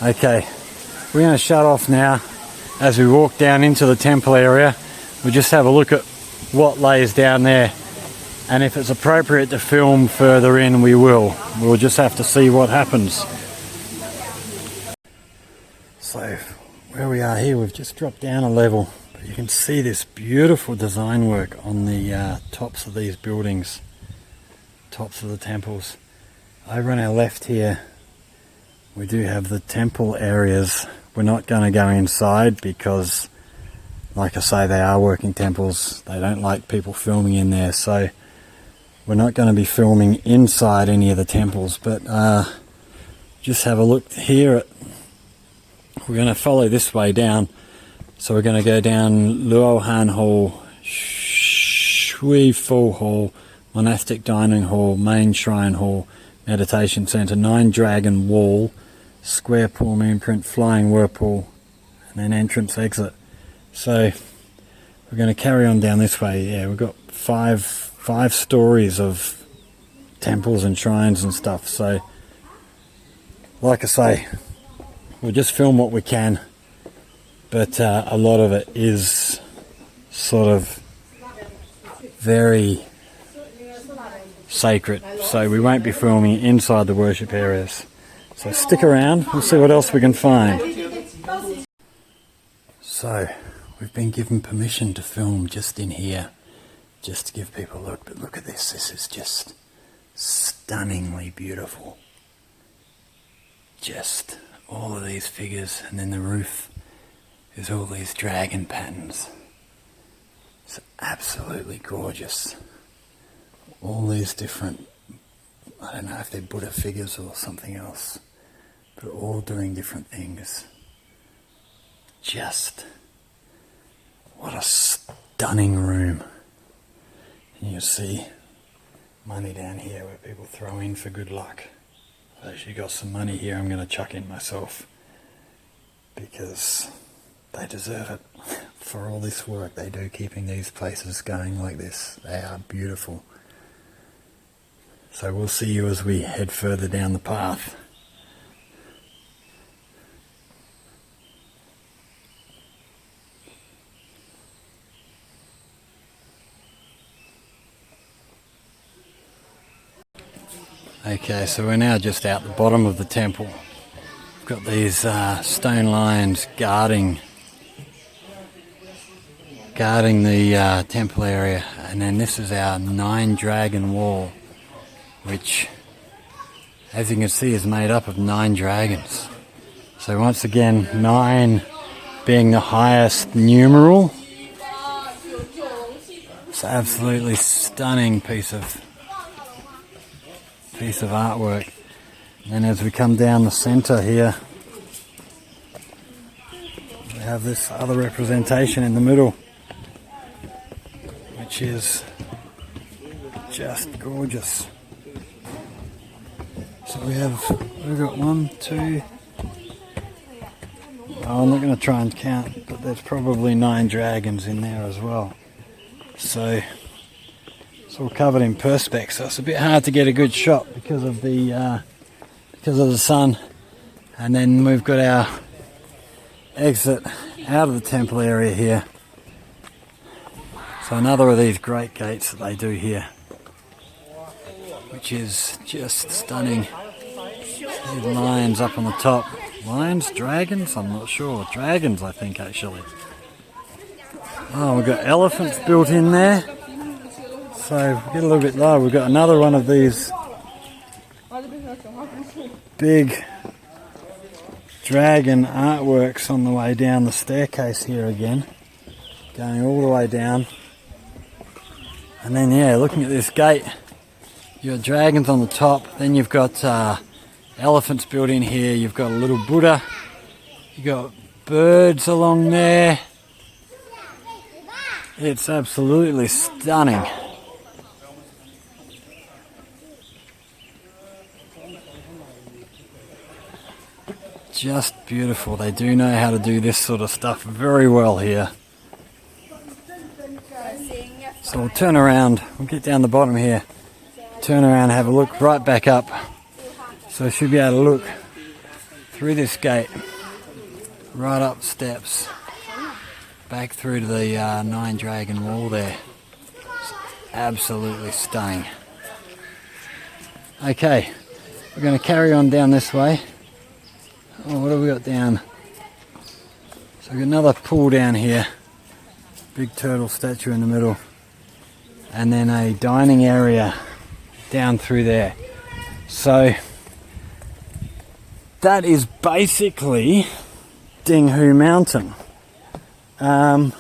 Okay, we're going to shut off now. As we walk down into the temple area, we'll just have a look at what lays down there. And if it's appropriate to film further in, we will. We'll just have to see what happens. So, where we are here, we've just dropped down a level. But you can see this beautiful design work on the tops of these buildings. Tops of the temples. Over on our left here, we do have the temple areas. We're not going to go inside because, like I say, they are working temples. They don't like people filming in there, so we're not going to be filming inside any of the temples. But just have a look here. We're going to follow this way down. So we're going to go down Luohan Hall, Shui Fu Hall, Monastic Dining Hall, Main Shrine Hall, Meditation Center, Nine Dragon Wall, Square Palm Imprint, Flying Whirlpool, and then entrance exit. So we're going to carry on down this way. Yeah, we've got five stories of temples and shrines and stuff. So, like I say, we'll just film what we can, but a lot of it is sort of very sacred. So we won't be filming inside the worship areas. So stick around, we'll see what else we can find. So, we've been given permission to film just in here, just to give people a look. But look at this, this is just stunningly beautiful. Just all of these figures, and then the roof is all these dragon patterns. It's absolutely gorgeous. All these different, I don't know if they're Buddha figures or something else, but all doing different things. Just, what a stunning room. And you see money down here where people throw in for good luck. I've actually got some money here I'm going to chuck in myself because they deserve it for all this work they do keeping these places going like this. They are beautiful. So we'll see you as we head further down the path. Okay, so we're now just out the bottom of the temple. We've got these stone lions guarding the temple area, and then this is our 9-dragon wall, which, as you can see, is made up of 9 dragons. So once again, 9 being the highest numeral. It's an absolutely stunning piece of artwork. And then as we come down the center here, we have this other representation in the middle, which is just gorgeous. So we've got 1, 2, I'm not going to try and count, but there's probably 9 dragons in there as well. So it's all covered in perspex, so it's a bit hard to get a good shot because of the sun. And then we've got our exit out of the temple area here. So another of these great gates that they do here, which is just stunning. These lions up on the top. Lions? Dragons? I'm not sure. Dragons, I think, actually. Oh, we've got elephants built in there. So we get a little bit lower. We've got another one of these big dragon artworks on the way down the staircase here again, going all the way down. And then, yeah, looking at this gate, you've got dragons on the top, then you've got elephants built in here, you've got a little Buddha, you've got birds along there. It's absolutely stunning. Just beautiful. They do know how to do this sort of stuff very well here. So we'll turn around, we'll get down the bottom here, turn around, have a look right back up. So we should be able to look through this gate, right up steps, back through to the 9-dragon wall there. It's absolutely stunning. Okay, we're going to carry on down this way. Oh, what have we got down? So we've got another pool down here, big turtle statue in the middle, and then a dining area down through there. So that is basically DingHu Mountain. I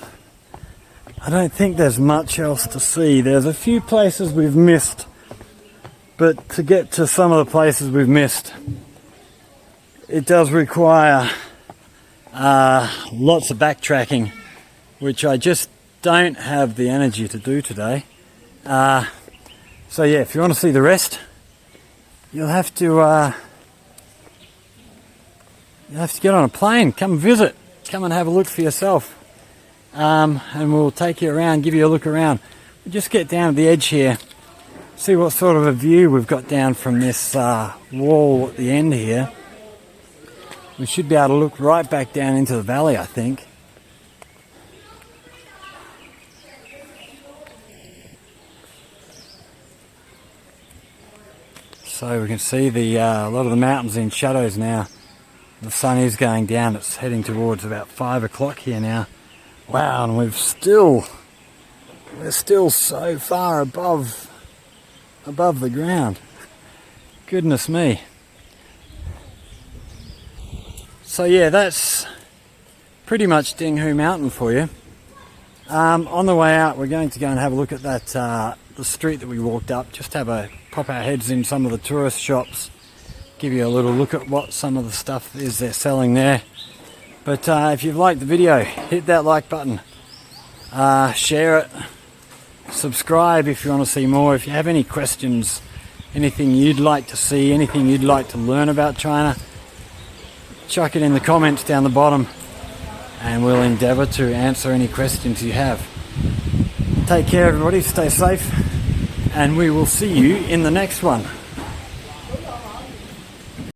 don't think there's much else to see. There's a few places we've missed, but to get to some of the places we've missed, it does require lots of backtracking, which I just don't have the energy to do today. So yeah, if you want to see the rest, you'll have to get on a plane, come visit, come and have a look for yourself, and we'll take you around, give you a look around. We'll just get down to the edge here, see what sort of a view we've got down from this wall at the end here. We should be able to look right back down into the valley, I think. So we can see a lot of the mountains in shadows now. The sun is going down, it's heading towards about 5 o'clock here now. Wow, and we're still so far above the ground. Goodness me. So yeah, that's pretty much DingHu Mountain for you. On the way out, we're going to go and have a look at that the street that we walked up. Just pop our heads in some of the tourist shops, give you a little look at what some of the stuff is they're selling there. But if you've liked the video, hit that like button, share it, Subscribe if you want to see more. If you have any questions, anything you'd like to see, anything you'd like to learn about China, chuck it in the comments down the bottom and we'll endeavour to answer any questions you have. Take care everybody, stay safe, and we will see you in the next one.